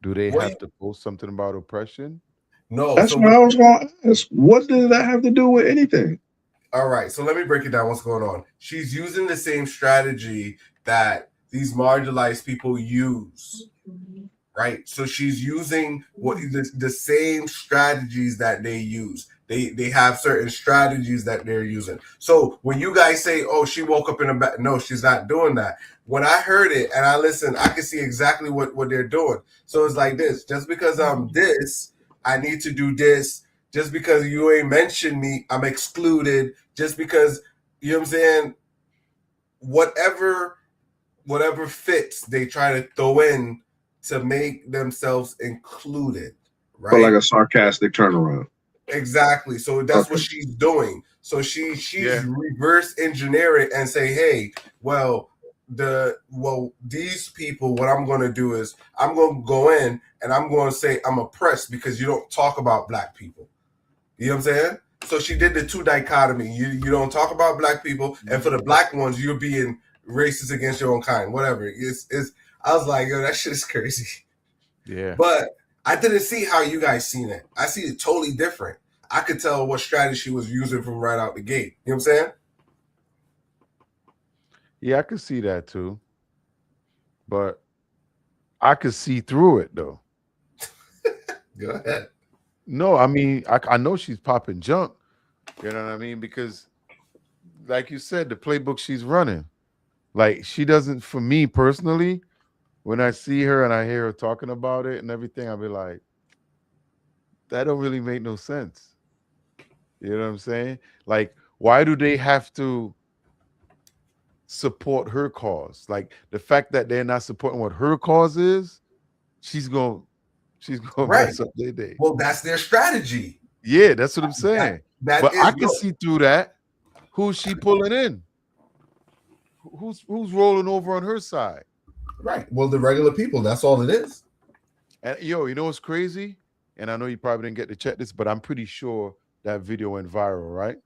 Do they have to post something about oppression? No. That's what I was going to ask. What does that have to do with anything? All right, so let me break it down. What's going on? She's using the same strategy that these marginalized people use, right? So she's using the same strategies that they use. They have certain strategies that they're using. So when you guys say, "Oh, she woke up in a bed," no, she's not doing that. When I heard it and I listened, I could see exactly what they're doing. So it's like this: just because I'm this, I need to do this. Just because you ain't mentioned me, I'm excluded. Just because, you know what I'm saying? Whatever fits, they try to throw in to make themselves included, right? But like a sarcastic turnaround. Exactly. So that's what she's doing. So she's reverse engineering and say, hey, these people, what I'm going to do is I'm going to go in and I'm going to say I'm oppressed because you don't talk about Black people. You know what I'm saying? So she did the 2 dichotomy. You don't talk about Black people, and for the Black ones, you're being racist against your own kind. Whatever. I was like, yo, that shit is crazy. Yeah. But I didn't see how you guys seen it. I see it totally different. I could tell what strategy she was using from right out the gate. You know what I'm saying? Yeah, I could see that too. But I could see through it though. Go ahead. No, I mean, I know she's popping junk. You know what I mean? Because, like you said, the playbook she's running, like she doesn't. For me personally, when I see her and I hear her talking about it and everything, I'll be like, that don't really make no sense. You know what I'm saying? Like, why do they have to support her cause? Like the fact that they're not supporting what her cause is, she's gonna mess up their day. Well, that's their strategy. Yeah, that's what I'm saying. But I can see through that. Who's she pulling in? Who's rolling over on her side? Right. Well, the regular people. That's all it is. And you know what's crazy? And I know you probably didn't get to check this, but I'm pretty sure that video went viral, right?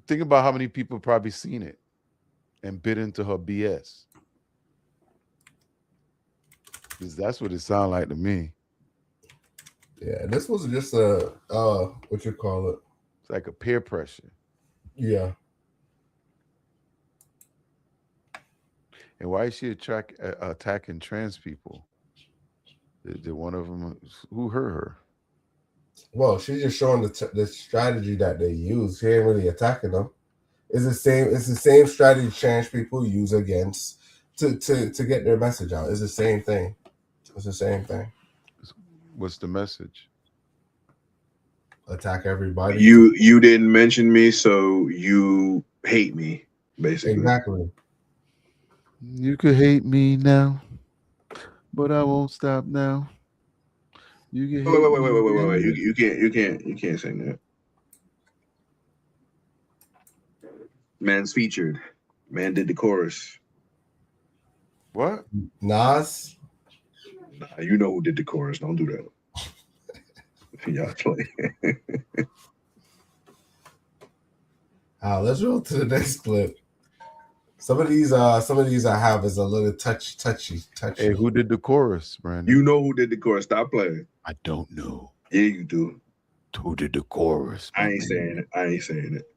think about how many people probably seen it and bit into her BS. Because that's what it sounded like to me. Yeah, this was just a what you call it? It's like a peer pressure. Yeah. And why is she attacking trans people? Did one of them who hurt her? Well, she's just showing the strategy that they use. She ain't really attacking them. It's the same. It's the same strategy trans people use against to get their message out. It's the same thing. It's the same thing. What's the message? Attack everybody. You didn't mention me, so you hate me, basically. Exactly. You could hate me now, but I won't stop now. You can hate Wait. me. You can't sing that. Man's featured. Man did the chorus. What? Nas. Nah, you know who did the chorus. Don't do that. Y'all play. Let's roll to the next clip. Some of these I have is a little touchy. Hey, who did the chorus, Brandon? You know who did the chorus. Stop playing. I don't know. Yeah, you do. Who did the chorus? I ain't saying it.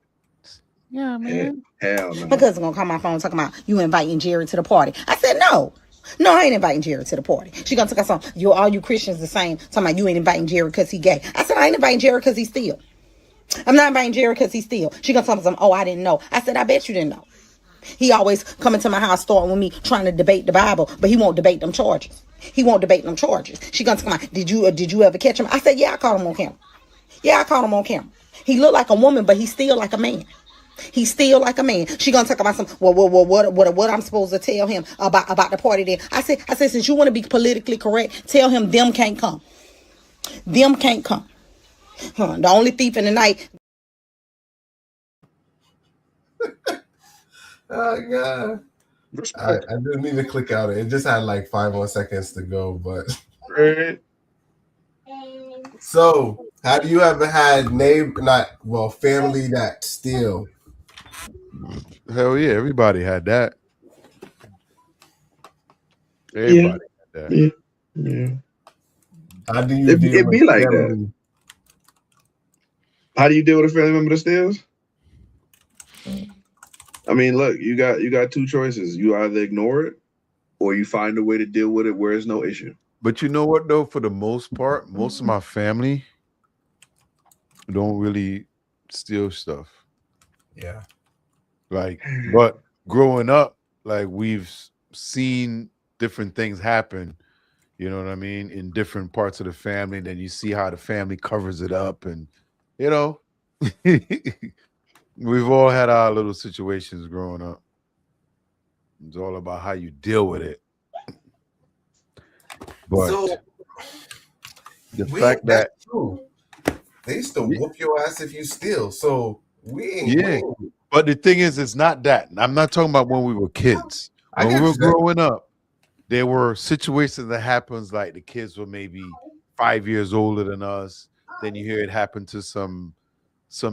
Yeah, man. Hell no. My cousin gonna call my phone talking about you inviting Jerry to the party. I said no. No, I ain't inviting Jerry to the party. She gonna talk about all you Christians the same. Talking about you ain't inviting Jerry because he gay. I said I ain't inviting Jerry because he's still. I'm not inviting Jerry because he's still. She gonna tell me something. Oh, I didn't know. I said I bet you didn't know. He always coming to my house starting with me trying to debate the Bible, but he won't debate them charges. She gonna talk about, did you ever catch him? I said, yeah, I caught him on camera. He looked like a woman, but he's still like a man. He's still like a man. She gonna talk about some what I'm supposed to tell him about the party then. I said since you want to be politically correct, tell him them can't come. Them can't come. The only thief in the night. Oh God. I didn't mean to click out. It just had like 5 more seconds to go, but so have you ever had family that steal? Hell yeah, everybody had that. Everybody had that. Yeah. How do you deal it with be like family? that? How do you deal with a family member that steals? I mean, look, you got two choices. You either ignore it or you find a way to deal with it where it's no issue. But you know what though? For the most part, most of my family don't really steal stuff. Yeah. Like, but growing up, like we've seen different things happen, you know what I mean, in different parts of the family. And then you see how the family covers it up, and you know, we've all had our little situations growing up. It's all about how you deal with it. But So, the fact that they used to whoop your ass if you steal. So we ain't. Yeah. But the thing is, it's not that. I'm not talking about when we were kids. When we were growing up, there were situations that happens like the kids were maybe 5 years older than us. Then you hear it happen to some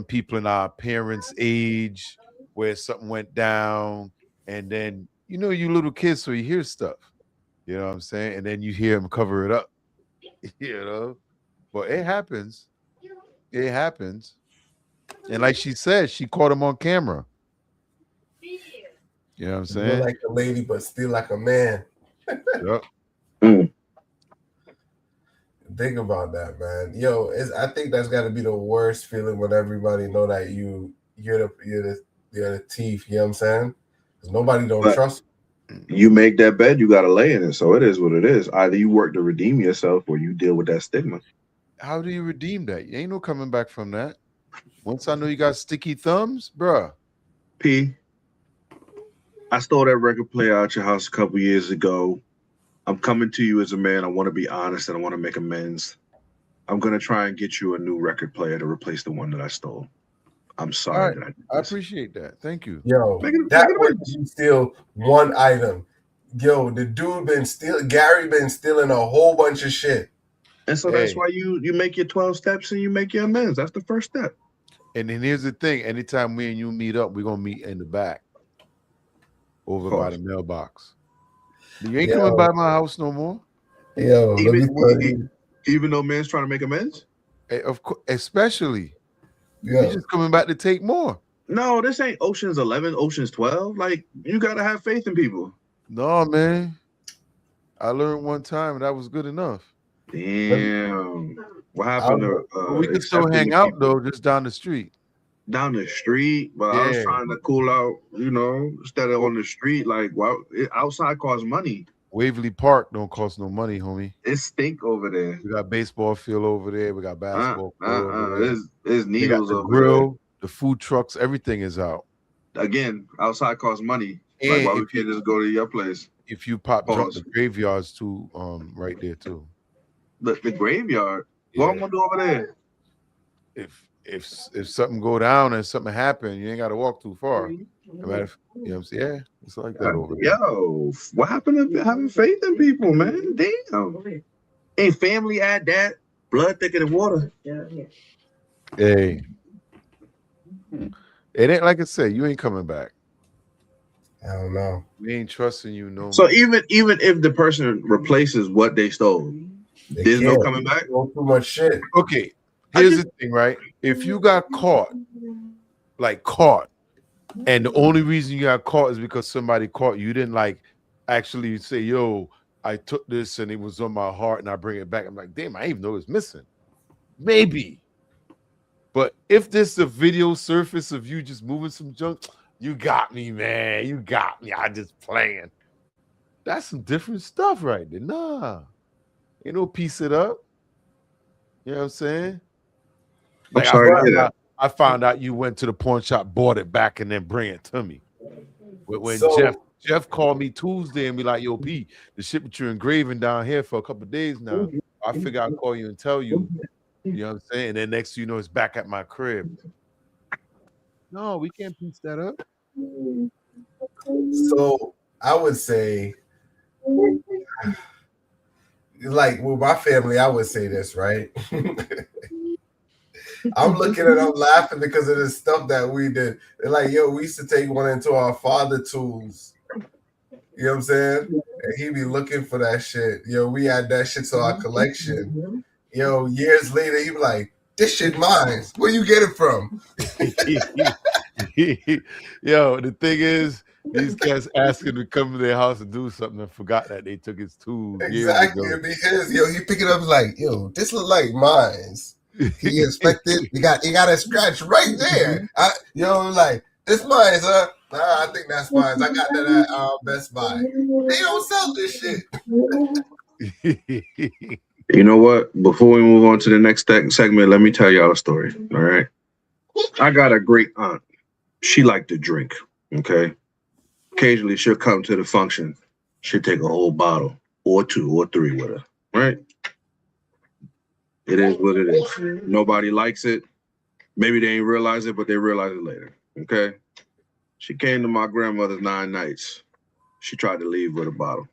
people in our parents' age where something went down. And then, you know, you little kids, so you hear stuff. You know what I'm saying? And then you hear them cover it up. You know? But it happens. It happens. And like she said, she caught him on camera. You know what I'm saying? You're like a lady, but still like a man. Yep. Think about that, man. Yo, I think that's got to be the worst feeling when everybody know that you're the thief. You know what I'm saying? Because nobody don't trust you. You make that bed, you got to lay in it. So it is what it is. Either you work to redeem yourself or you deal with that stigma. How do you redeem that? You ain't no coming back from that. Once I know you got sticky thumbs, bruh. P, I stole that record player out your house a couple years ago. I'm coming to you as a man. I want to be honest and I want to make amends. I'm going to try and get you a new record player to replace the one that I stole. I'm sorry. Right. I appreciate that. Thank you. Yo, you steal one item. Yo, the dude Gary been stealing a whole bunch of shit. And so that's why you make your 12 steps and you make your amends. That's the first step. And then here's the thing: anytime me and you meet up, we're gonna meet in the back, over by the mailbox. You ain't coming by my house no more. Yo, let me tell you. Even though man's trying to make amends. Of course, especially Yeah. you just coming back to take more. No, this ain't Ocean's 11, Ocean's 12. Like, you gotta have faith in people. No, man. I learned one time and that was good enough. Damn. What happened to we can still hang out though, just down the street. Down the street, but I was trying to cool out, instead of on the street. Like, outside costs money. Waverly Park don't cost no money, homie. It stink over there. We got baseball field over there. We got basketball field over there. There's needles the over grill, there. the food trucks, everything is out. Again, outside costs money. Like, why we can't just go to your place? If you drop the graveyards too, right there too. The graveyard. Yeah. What I'm gonna do over there? If something go down and something happen, you ain't got to walk too far. No matter if, you know what I'm saying? Yeah, it's like that over there. Yo, what happened to having faith in people, man? Damn. Ain't family at that? Blood thicker than water. Hey. It ain't like I said, you ain't coming back. I don't know. We ain't trusting you no So more. even if the person replaces what they stole, there's no coming back? Too much shit. Okay. Here's the thing, right? If you got caught, and the only reason you got caught is because somebody caught you, didn't like actually say, yo, I took this and it was on my heart and I bring it back. I'm like, damn, I didn't even know it was missing. Maybe. But if this a video surface of you just moving some junk, you got me, man. You got me. I just playing. That's some different stuff right there. Nah. Ain't no piece it up. You know what I'm saying? Like, I'm sorry to hear that. I found out you went to the pawn shop, bought it back, and then bring it to me. When Jeff called me Tuesday and be like, yo, P, the shit that you're engraving down here for a couple of days now. I figure I'll call you and tell you. You know what I'm saying? And then next thing you know, it's back at my crib. No, we can't piece that up. So I would say, like with my family, I would say this, right? I'm looking at them laughing because of the stuff that we did. They're like, yo, we used to take one into our father tools. You know what I'm saying? And he be looking for that shit. Yo, we had that shit to our collection. Yo, years later, he be like, this shit mine. Where you get it from? Yo, the thing is, these cats asking to come to their house and do something and forgot that they took his tools. Exactly. It'd be his. Yo, he pick it up like, yo, this look like mine's. He inspected. He got a scratch right there. Like, this mine's, huh? Nah, I think that's mine. I got that at Best Buy. They don't sell this shit. You know what? Before we move on to the next segment, let me tell y'all a story. All right. I got a great aunt. She liked to drink. Okay. Occasionally she'll come to the function. She'll take a whole bottle or 2 or 3 with her. Right? It is what it is. Nobody likes it. Maybe they ain't realize it, but they realize it later. Okay. She came to my grandmother's 9 nights. She tried to leave with a bottle.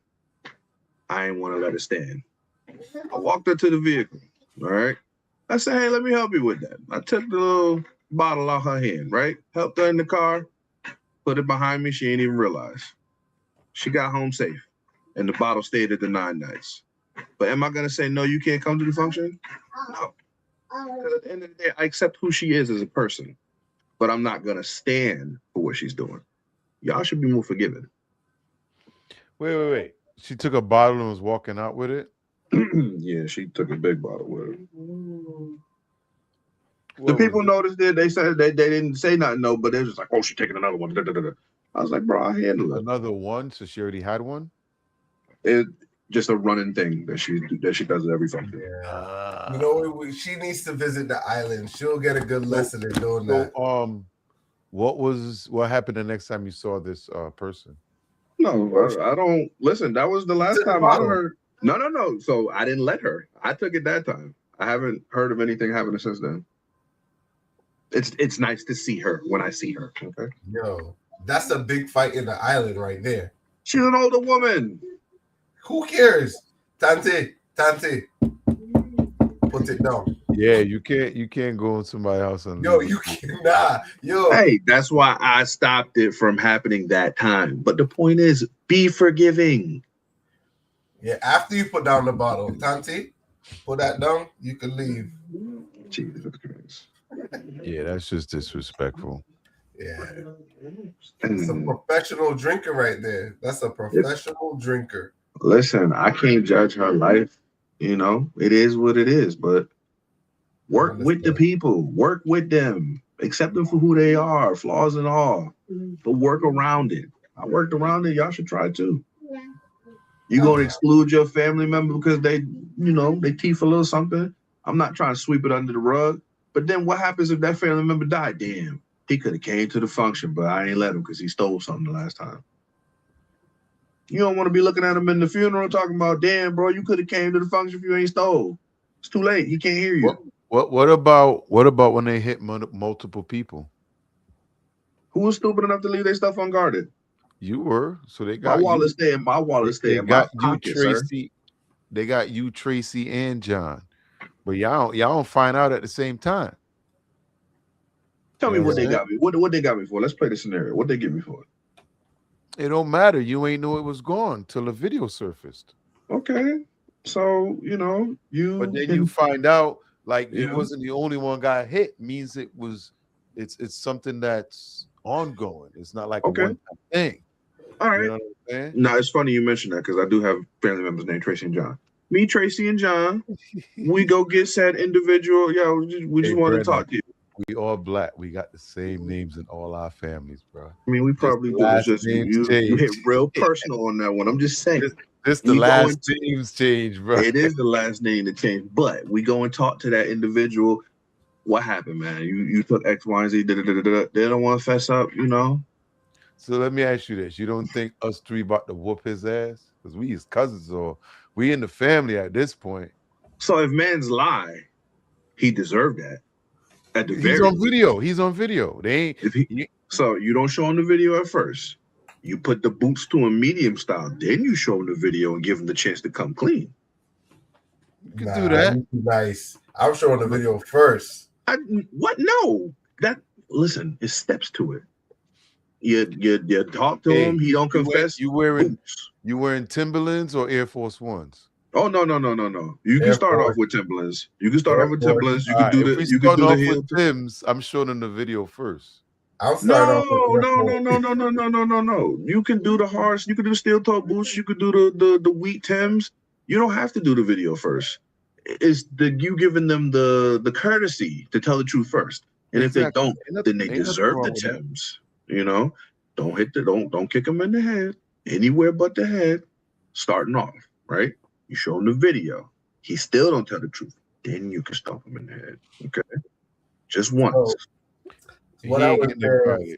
I ain't want to let her stand. I walked her to the vehicle. All right. I said, hey, let me help you with that. I took the little bottle out her hand, right? Helped her in the car, put it behind me. She ain't even realize. She got home safe. And the bottle stayed at the 9 nights. But am I going to say, no, you can't come to the function? No. Because at the end of the day, I accept who she is as a person. But I'm not going to stand for what she's doing. Y'all should be more forgiving. Wait. She took a bottle and was walking out with it? Yeah, she took a big bottle with her. The people noticed it. They said they didn't say nothing, no, but they was just like, oh, she's taking another one. I was like, bro, I handle it. Another one? So she already had one? It's just a running thing that she does at every function. Yeah. You know, she needs to visit the island. She'll get a good lesson in doing that. What happened the next time you saw this person? No, I don't. Listen, that was the last time I heard. No. So I didn't let her. I took it that time. I haven't heard of anything happening since then. It's nice to see her when I see her. Okay. Yo, that's a big fight in the island right there. She's an older woman. Who cares? Tante, put it down. Yeah, you can't go in somebody's house and Yo, leave you a kid. cannot. Yo, Hey, that's why I stopped it from happening that time. But the point is, be forgiving. yeah. After you put down the bottle, Tanti, put that down. You can leave. Jesus Christ. Yeah, that's just disrespectful. Yeah, it's a professional drinker right there. That's a professional drinker. Listen, I can't judge her life. You know, it is what it is. But work with the people, work with them, accept them for who they are, flaws and all, but work around it. I worked around it. Y'all should try too. You gonna exclude your family member because they teeth a little something? I'm not trying to sweep it under the rug. But then what happens if that family member died? Damn, he could have came to the function, but I ain't let him because he stole something the last time. You don't want to be looking at him in the funeral talking about, damn, bro, you could have came to the function if you ain't stole. It's too late. He can't hear you. What about when they hit multiple people? Who was stupid enough to leave their stuff unguarded? You were. So they My got wallet stay in my pocket, sir. They got you, Tracy, and John. But y'all don't find out at the same time. Tell me what they got me. What they got me for? Let's play the scenario. What they get me for? It don't matter. You ain't know it was gone till the video surfaced. Okay. So, But then you find out like he wasn't the only one got hit, means it's something that's ongoing. It's not like a one-time thing. All right. You know what I'm saying? No, it's funny you mentioned that because I do have family members named Tracy and John. Me, Tracy, and John, we go get said individual. Yeah, we just want to talk to you. We all black. We got the same names in all our families, bro. I mean, we probably do. It's just you hit real personal on that one. I'm just saying. This the last names change, bro. It is the last name to change, but we go and talk to that individual. What happened, man? You took X, Y, and Z. They don't want to fess up, So let me ask you this: you don't think us three about to whoop his ass because we his cousins or we in the family at this point? So if man's lie, he deserved that. He's on video. He's on video. They ain't. So you don't show him the video at first. You put the boots to him medium style. Then you show him the video and give him the chance to come clean. You can do that. Nice. I'm showing the video first. What? No. Listen, it's steps to it. You talk to him. He don't confess. You wearing Timberlands or Air Force Ones? Oh no. You can start off with Timberlands. You can start off with Timberlands. You can do the. You can do the heel. Timbs. I'm showing them the video first. No. You can do the harsh. You can do steel toe boots. You could do the wheat Timbs. You don't have to do the video first. It's you giving them the courtesy to tell the truth first. And if they don't, then they deserve the Timbs. Don't kick them in the head anywhere but the head. Starting off, right? You show him the video. He still don't tell the truth. Then you can stomp him in the head. Okay, just once. So, what I would say,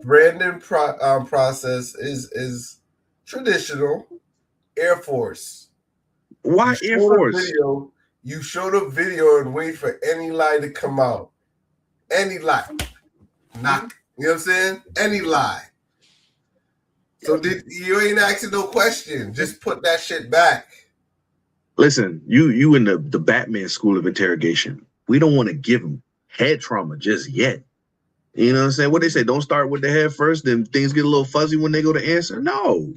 branding process is traditional. Air Force. Why Air Force? You show the video and wait for any lie to come out. Any lie. Not, you know what I'm saying? Any lie. So you ain't asking no question. Just put that shit back. Listen, you in the Batman school of interrogation. We don't want to give them head trauma just yet. You know what I'm saying? What they say, don't start with the head first, then things get a little fuzzy when they go to answer. No.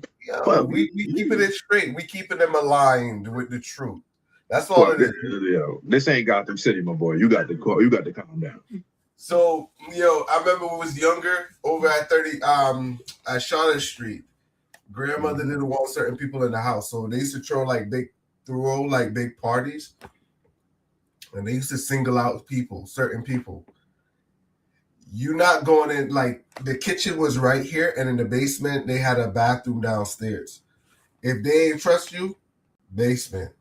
We keeping it straight. We keeping them aligned with the truth. That's all it is. This ain't Gotham City, my boy. You got to calm down. So, I remember when I was younger, over at 30 at Charlotte Street, grandmother didn't want certain people in the house. So they used to throw big parties. And they used to single out certain people. You're not going in, like, the kitchen was right here, and in the basement, they had a bathroom downstairs. If they ain't trust you, basement.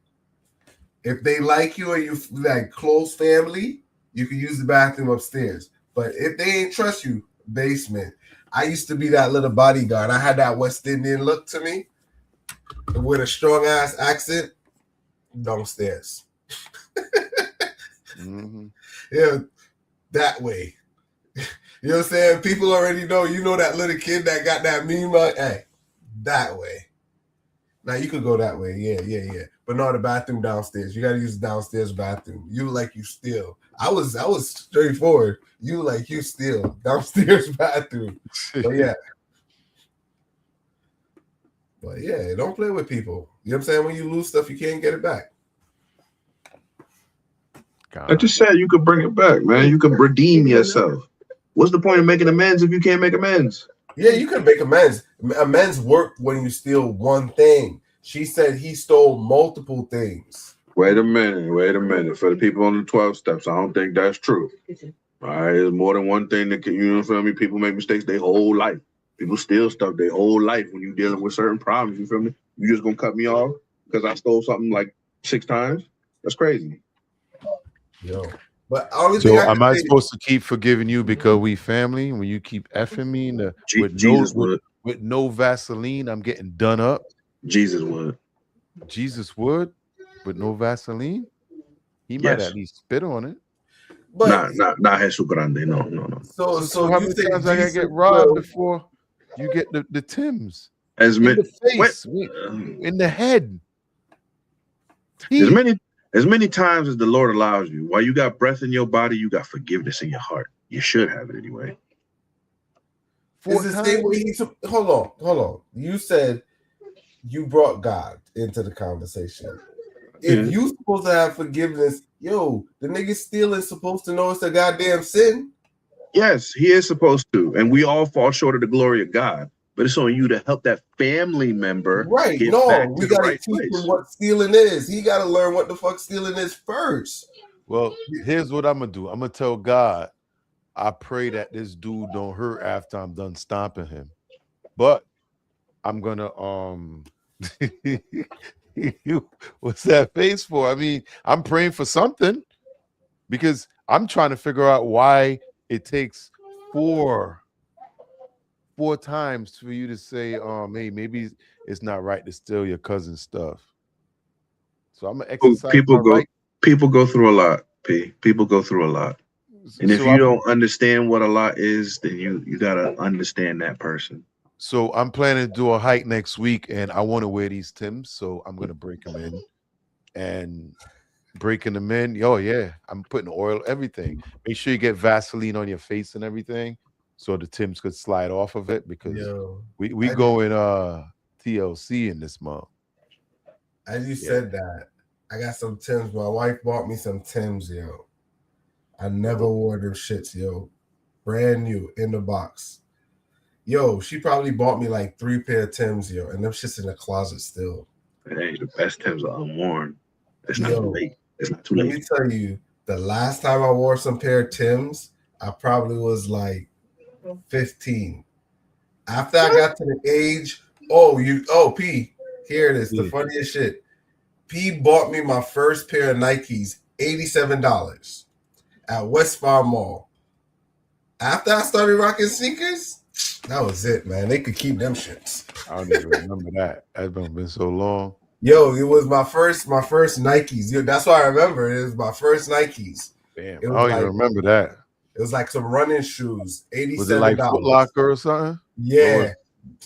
If they like you or you like close family, you can use the bathroom upstairs. But if they ain't trust you, basement. I used to be that little bodyguard. I had that West Indian look to me with a strong ass accent. Downstairs. Yeah, that way. You know what I'm saying? People already know. You know that little kid that got that meme. Hey, that way. Now you could go that way. Yeah. but no, the bathroom downstairs. You gotta use the downstairs bathroom. You like you steal. I was straightforward. You like you steal downstairs bathroom. But yeah. But yeah, don't play with people. You know what I'm saying? When you lose stuff, you can't get it back. I just said you could bring it back, man. You could redeem yourself. What's the point of making amends if you can't make amends? Yeah, you can make amends. Amends work when you steal one thing. She said he stole multiple things. Wait a minute. For the people on the 12 steps, I don't think that's true. All right, there's more than one thing that can, you know what I mean? People make mistakes their whole life. People steal stuff their whole life when you're dealing with certain problems. You feel me? You just gonna cut me off because I stole something like 6 times? That's crazy. Yo. But only So thing I am I say, supposed to keep forgiving you because we family? When you keep effing me with no Vaseline, I'm getting done up. Jesus would. Jesus would, with no Vaseline. He might at least spit on it. but Not Jesus Grande. No. So how you many think times I gotta Jesus get robbed will- before you get the Timbs? As In many, the face, in the head. as many times as the Lord allows you. While you got breath in your body, you got forgiveness in your heart. You should have it anyway. It's the same way he took. Hold on. You said you brought God into the conversation. If you supposed to have forgiveness, the nigga stealing supposed to know it's a goddamn sin. Yes, he is supposed to, and we all fall short of the glory of God. But it's on you to help that family member. Right? Get No, back we to the gotta right teach place. him what stealing is. He gotta learn what the fuck stealing is first. Well, here's what I'm gonna do. I'm gonna tell God, I pray that this dude don't hurt after I'm done stomping him. But I'm gonna what's that face for? I mean, I'm praying for something because I'm trying to figure out why it takes four times for you to say, hey, maybe it's not right to steal your cousin's stuff. So I'm gonna exercise People my right. People go through a lot. People go through a lot. And if So you don't understand what a lot is, then you gotta understand that person. So I'm planning to do a hike next week, and I want to wear these Timbs, so I'm gonna break them in, and breaking them in. Oh yeah, I'm putting oil, everything. Make sure you get Vaseline on your face and everything, so the Timbs could slide off of it because we go in TLC in this month. As you said that, I got some Timbs. My wife bought me some Timbs, yo. I never wore them shits, yo. Brand new in the box. Yo, she probably bought me like 3 pair of Timbs, yo, and them shits in the closet still. Hey, the best Timbs are unworn. It's not too late. It's not too late. Let me tell you, the last time I wore some pair of Timbs, I probably was like 15. After I got to the age, P, here it is, the funniest shit. P bought me my first pair of Nikes, $87 at West Farm Mall. After I started rocking sneakers, that was it, man. They could keep them shits. I don't even remember that. That's been so long. Yo, it was my first Nikes. Yo, that's why I remember. It was my first Nikes. Damn, I don't even remember that. It was like some running shoes, $87. Was it like Foot Locker or something? Yeah.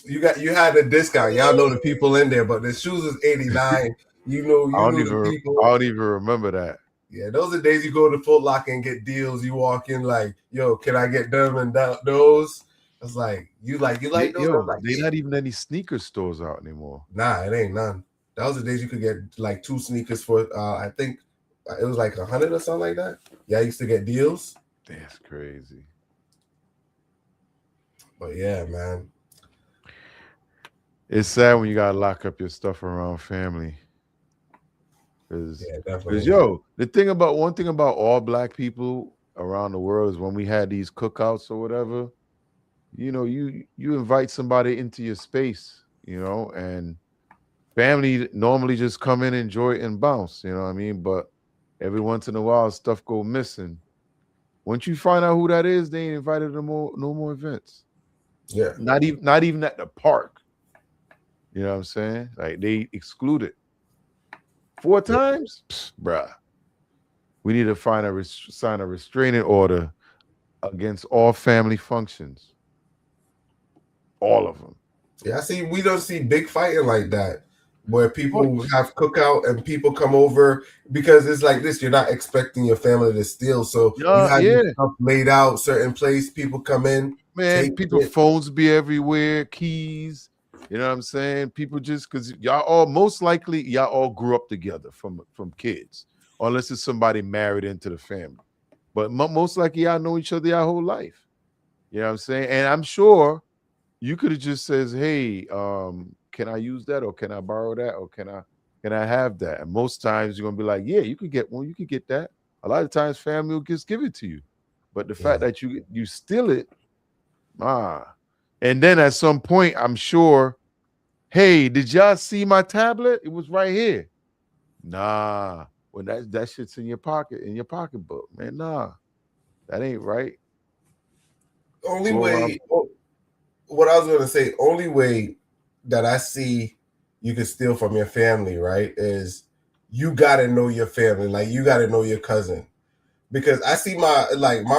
You had a discount. Y'all know the people in there, but the shoes was $89. You know the people. I don't even remember that. Yeah, those are days you go to Foot Locker and get deals. You walk in like, yo, can I get them and those? It's like you like those. Yo, like, they not even any sneaker stores out anymore. Nah, it ain't none. That was the days you could get like 2 sneakers for I think it was like 100 or something like that. Yeah, I used to get deals. That's crazy. But yeah, man. It's sad when you gotta lock up your stuff around family. Because yo, one thing about all Black people around the world is when we had these cookouts or whatever, you invite somebody into your space, and family normally just come in, enjoy it, and bounce. You know what I mean? But every once in a while, stuff go missing. Once you find out who that is, they ain't invited no more events. Yeah, not even at the park. You know what I'm saying? Like they excluded 4 times, bruh. We need to sign a restraining order against all family functions. All of them. Yeah, I see. We don't see big fighting like that. where people have cookout and people come over because it's like this. You're not expecting your family to steal, so you have your stuff laid out certain place. People come in, man. People phones be everywhere, keys. You know what I'm saying? People just because y'all all most likely y'all all grew up together from kids, unless it's somebody married into the family. But most likely y'all know each other your whole life. You know what I'm saying? And I'm sure you could have just says, "Hey, can I use that, or can I borrow that, or can I have that?" And most times you're gonna be like, "Yeah, you could get one. You could get that." A lot of times, family will just give it to you. But the fact that you steal it, and then at some point, I'm sure, "Hey, did y'all see my tablet? It was right here." Nah, when that shit's in your pocketbook, man. Nah, that ain't right. Only way, what I was going to say, only way that I see you can steal from your family, right, is you got to know your family. Like, you got to know your cousin. Because I see my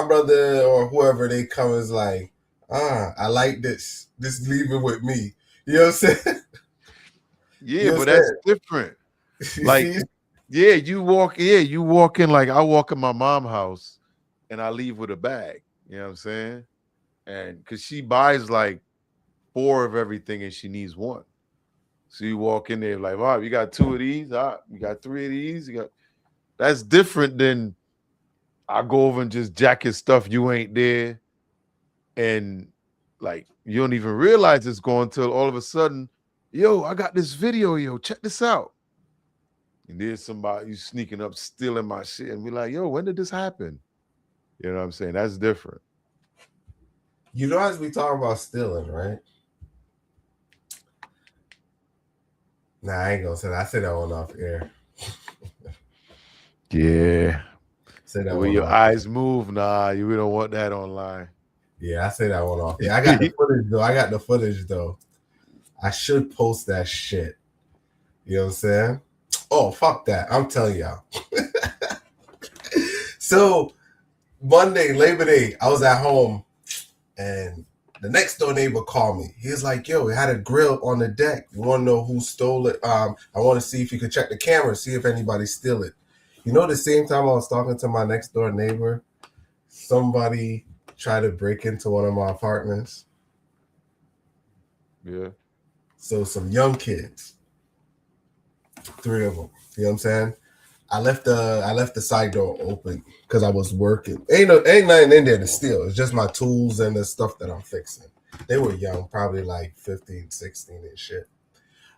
brother or whoever, they come is like, I like this. This leave it with me. You know what I'm saying? Yeah, but that's different. Like, you walk in like I walk in my mom's house and I leave with a bag. You know what I'm saying? And because she buys like 4 of everything and she needs 1. So you walk in there like, wow, you got 2 of these, you got 3 of these, that's different than I go over and just jack his stuff, you ain't there, and like you don't even realize it's going till all of a sudden, yo, I got this video, yo, check this out. And there's somebody you sneaking up, stealing my shit, and be like, yo, when did this happen? You know what I'm saying? That's different. You know, as we talk about stealing, right? Nah, I ain't gonna say that. I said that one off air. Yeah. Say that the way your eyes move, we don't want that online. Yeah, I say that one off. Yeah, I got the footage though. I should post that shit. You know what I'm saying? Oh, fuck that. I'm telling y'all. So Monday, Labor Day, I was at home and the next door neighbor called me. He was like, yo, we had a grill on the deck. You want to know who stole it? I want to see if you could check the camera, see if anybody steal it. You know, the same time I was talking to my next door neighbor, somebody tried to break into one of my apartments. Yeah. So some young kids, 3 of them. You know what I'm saying? I left the side door open because I was working. Ain't nothing in there to steal. It's just my tools and the stuff that I'm fixing. They were young, probably like 15, 16 and shit.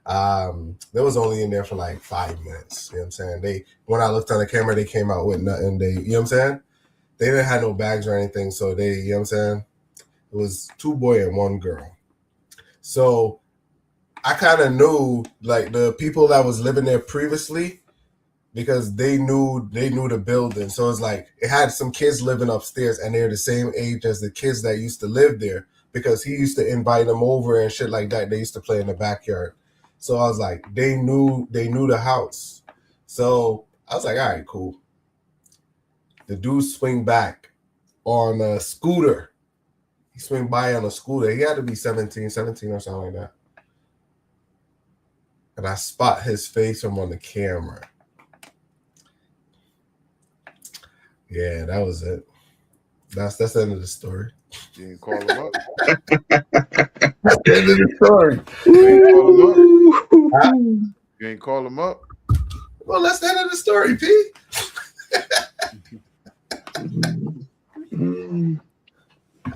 They was only in there for like 5 minutes. You know what I'm saying? When I looked on the camera, they came out with nothing. You know what I'm saying? They didn't have no bags or anything. So you know what I'm saying? It was 2 boys and 1 girl. So I kind of knew like the people that was living there previously, because they knew the building. So it's like it had some kids living upstairs and they're the same age as the kids that used to live there, because he used to invite them over and shit like that. They used to play in the backyard. So I was like, they knew the house. So I was like, all right, cool. The dude swing back on a scooter. He swing by on a scooter. He had to be 17 or something like that. And I spot his face from on the camera. Yeah, that was it. That's the end of the story. You didn't call him up. That's the end of the story. You ain't call him up. Well, that's the end of the story, P.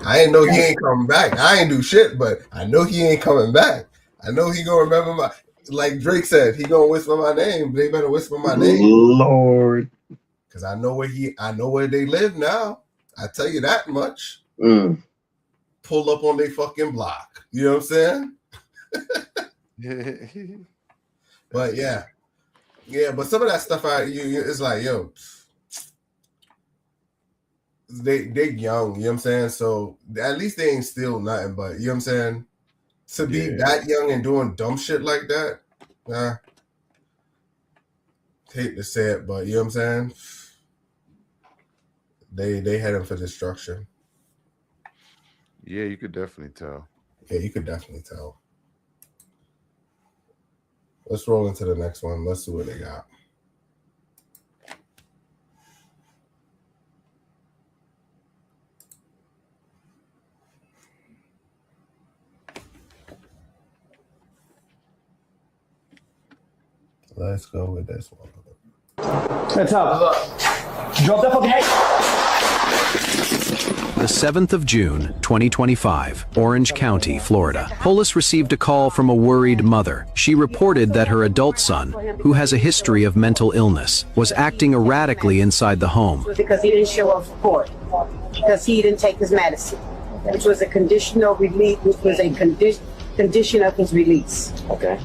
I ain't know he ain't coming back. I ain't do shit, but I know he ain't coming back. I know he gonna remember my, like Drake said, he gonna whisper my name. They better whisper my name, Lord, because I know where they live now. I tell you that much. Pull up on their fucking block. You know what I'm saying? But yeah. But some of that stuff, it's like, yo, they young. You know what I'm saying? So at least they ain't steal nothing. But you know what I'm saying? To be that young and doing dumb shit like that, hate to say it, but you know what I'm saying? They heading for destruction. Yeah, you could definitely tell. Yeah, you could definitely tell. Let's roll into the next one. Let's see what they got. Let's go with this one. Let's up. Drop that fucking head. The 7th of June, 2025, Orange County, Florida. Police received a call from a worried mother. She reported that her adult son, who has a history of mental illness, was acting erratically inside the home. Because he didn't show up for court, because he didn't take his medicine, which was a conditional release, which was a condition of his release. Okay.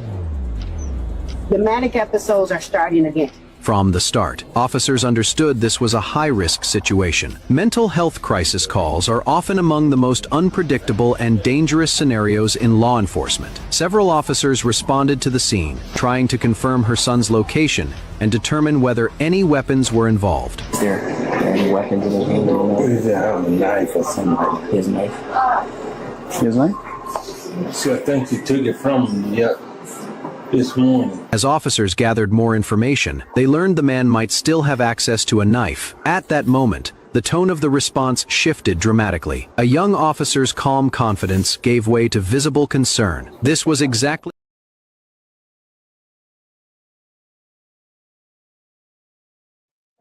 The manic episodes are starting again. From the start, officers understood this was a high-risk situation. Mental health crisis calls are often among the most unpredictable and dangerous scenarios in law enforcement. Several officers responded to the scene, trying to confirm her son's location and determine whether any weapons were involved. Is there any weapons in his hand? Does it have a knife or something? His knife? His knife? See, I think he took it from him, this morning. As officers gathered more information, they learned the man might still have access to a knife. At that moment, the tone of the response shifted dramatically. A young officer's calm confidence gave way to visible concern. This was exactly...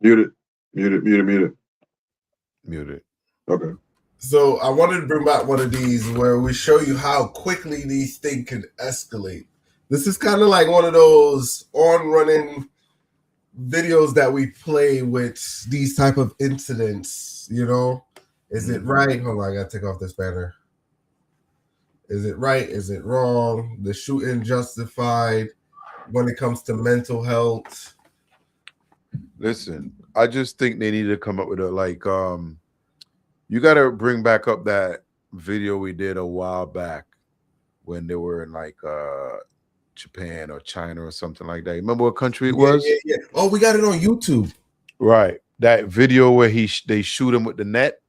Mute it. Okay. So I wanted to bring back one of these where we show you how quickly these things can escalate. This is kind of like one of those on-running videos that we play with these type of incidents, you know? Is it right? Hold on, I gotta take off this banner. Is it right? Is it wrong? The shooting justified when it comes to mental health? Listen, I just think they need to come up with a you got to bring back up that video we did a while back when they were in Japan or China or something like that. Remember what country it was? Yeah. Oh, we got it on YouTube. Right. That video where they shoot him with the net.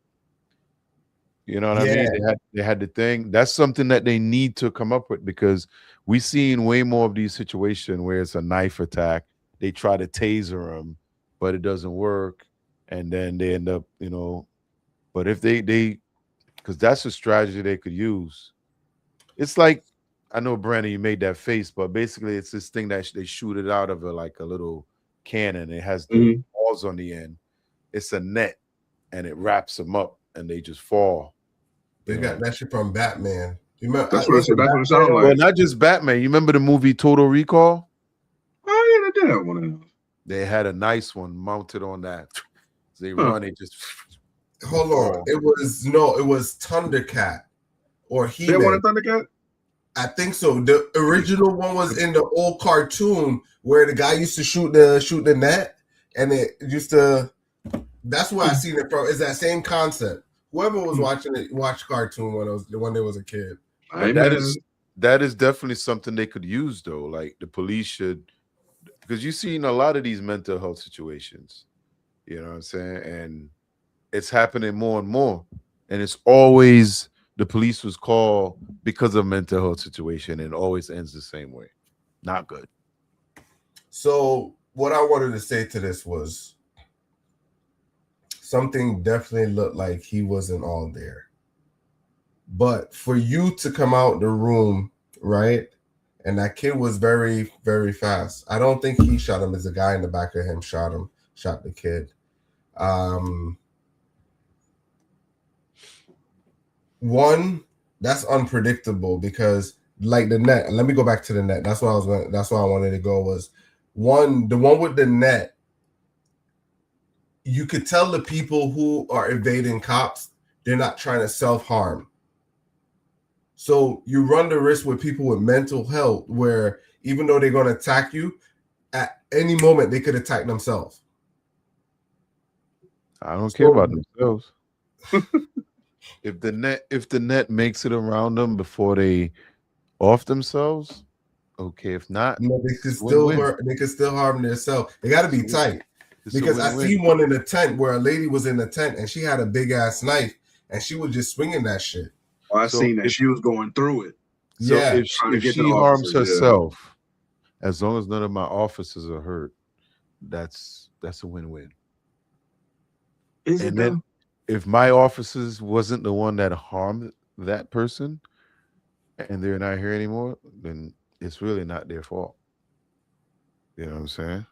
You know what I mean? They had the thing. That's something that they need to come up with, because we've seen way more of these situations where it's a knife attack. They try to taser him, but it doesn't work. And then they end up, but if they because that's a strategy they could use. It's like, I know, Brandon, you made that face, but basically it's this thing that they shoot it out of a little cannon. It has the balls on the end. It's a net, and it wraps them up, and they just fall. They got that shit from Batman. You remember? That's what it sounds like. Well, not just Batman. You remember the movie Total Recall? Oh yeah, they did have one of those. They had a nice one mounted on that. They run, they just. Hold on. It was Thundercat or He-Man. They wanted Thundercat? I think so. The original one was in the old cartoon where the guy used to shoot the net, and it used to. That's where I seen it from. It's that same concept. Whoever was watched cartoon when they was a kid. That is definitely something they could use, though. Like the police should, because you've seen a lot of these mental health situations. You know what I'm saying? And it's happening more and more. And it's always the police was called because of mental health situation, and it always ends the same way. Not good. So what I wanted to say to this was something definitely looked like he wasn't all there. But for you to come out the room, right? And that kid was very, very fast. I don't think he shot him. As a guy in the back of him shot the kid. One, that's unpredictable, because like the net, let me go back to the net. That's why I wanted to go was the one with the net. You could tell the people who are evading cops, they're not trying to self-harm. So you run the risk with people with mental health, where even though they're going to attack you, at any moment they could attack themselves. I don't care about themselves. If the net makes it around them before they off themselves, okay. If not, they could still harm themselves. They got to be tight. Because I seen one in a tent where a lady was in a tent and she had a big ass knife and she was just swinging that shit. Oh, I seen that she was going through it. So if she harms herself as long as none of my officers are hurt, that's a win-win. Is it And then though? if my officers wasn't the one that harmed that person and they're not here anymore, then it's really not their fault. You know what I'm saying?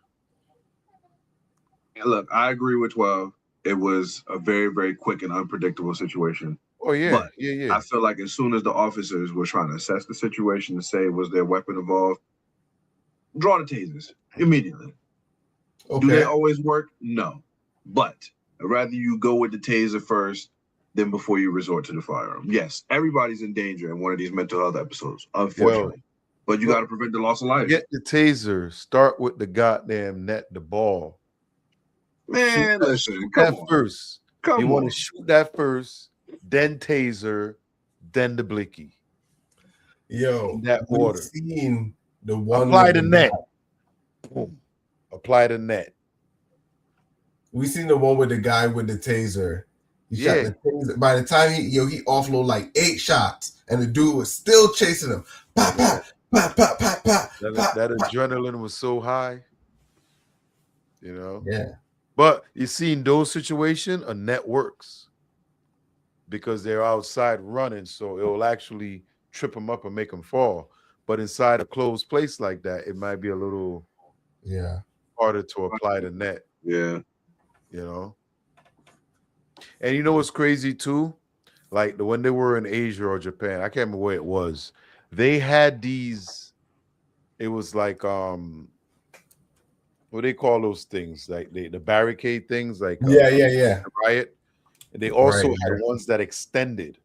And look, I agree with 12. It was a very, very quick and unpredictable situation. Oh yeah, But yeah. I feel like as soon as the officers were trying to assess the situation to say was their weapon involved, draw the tasers immediately. Do they Okay. always work? No. But I'd rather you go with the taser first than before you resort to the firearm. Yes, everybody's in danger in one of these mental health episodes, unfortunately. But you got to prevent the loss of life. Get the taser. Start with the goddamn net, the ball. Man, listen, shoot come that on. first. Come you want on. to shoot that first, then taser, then the blicky. Yo, In that we've order. seen the one Apply with the the net. guy. Boom. Apply the net. We seen the one with the guy with the taser. He shot Yeah. the taser. By the time he offloaded like 8 shots, and the dude was still chasing him. Pop, pop, pop, pop, pop, pop. That adrenaline was so high. You know? Yeah. But you see, in those situations, a net works because they're outside running, so it will actually trip them up and make them fall. But inside a closed place like that, it might be a little harder to apply the net. Yeah. You know? And you know what's crazy too? Like when they were in Asia or Japan, I can't remember where it was. They had these, it was like what do they call those things? Like the barricade things, like Yeah. the riot. And they also Right, had yeah. ones that extended.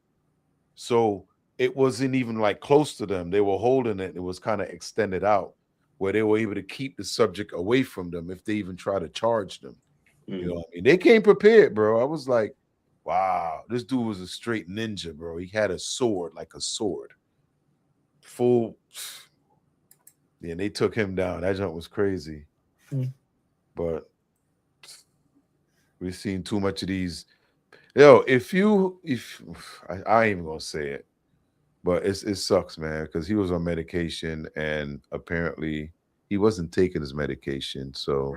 So it wasn't even like close to them. They were holding it. It was kind of extended out where they were able to keep the subject away from them if they even try to charge them. You know what I mean? They came prepared, bro. I was like, wow, this dude was a straight ninja, bro. He had a sword, like a sword. Full. Yeah, and they took him down. That jump was crazy. But we've seen too much of these. Yo, if I ain't even gonna say it, but it sucks, man, because he was on medication and apparently he wasn't taking his medication. So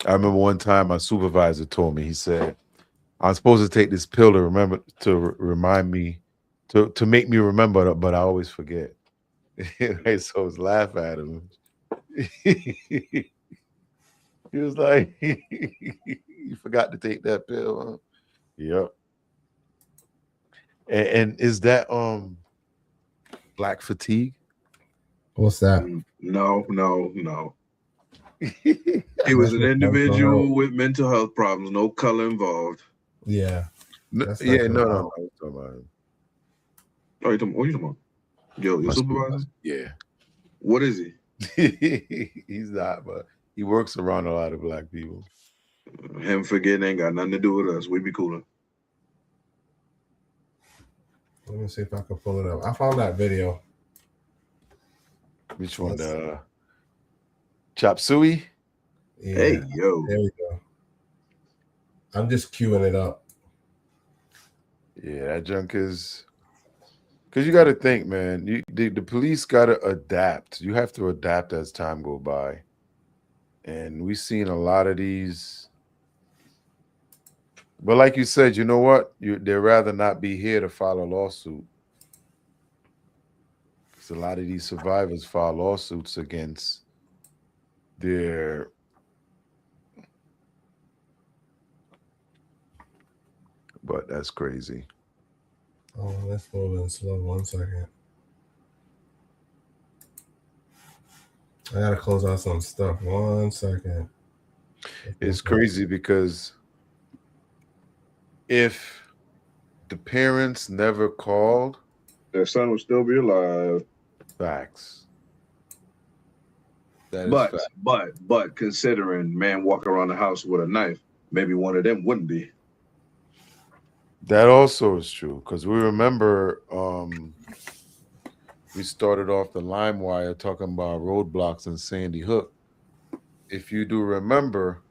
I remember one time my supervisor told me, he said, I'm supposed to take this pill to remind me to make me remember, but I always forget. So I was laughing at him. He was like, you forgot to take that pill, huh? Yep. And is that black fatigue? What's that? No. He was an individual with mental health problems, no color involved. Yeah. No. Oh, you talking about? Your My supervisor? Yeah. What is he? He's not, but he works around a lot of black people. Him forgetting ain't got nothing to do with us. We be cooler. Let me see if I can pull it up. I found that video. Which one? Chop Suey? Yeah. Hey, yo. There we go. I'm just queuing it up. Yeah, that junk is because you got to think, man. The police got to adapt. You have to adapt as time go by, and we've seen a lot of these. But like you said, you know what? They'd rather not be here to file a lawsuit. Because a lot of these survivors file lawsuits against their. But that's crazy. Oh, let's move in slow. 1 second. I gotta close out some stuff. 1 second. It's crazy because if the parents never called, their son would still be alive. Facts. That is fact. But considering man walking around the house with a knife, maybe one of them wouldn't be. That also is true because we remember we started off the LimeWire talking about roadblocks in Sandy Hook. If you do remember,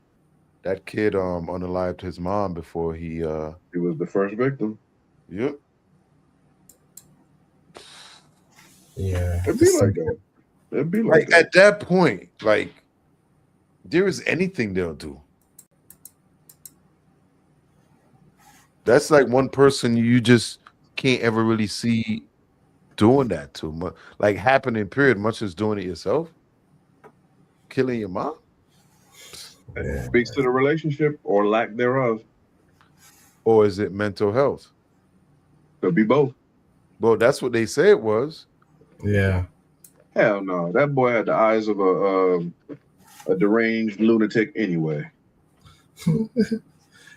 that kid unalived his mom before he was the first victim. Yep. Yeah. It'd be like that. It'd be like Like that. at that point, like there is anything they'll do. That's like one person you just can't ever really see doing that too much, like happening. Period. Much as doing it yourself, killing your mom, Yeah. Speaks to the relationship or lack thereof. or is it mental health? Could be both. Well, that's what they say it was. Yeah. Hell no. That boy had the eyes of a deranged lunatic anyway. If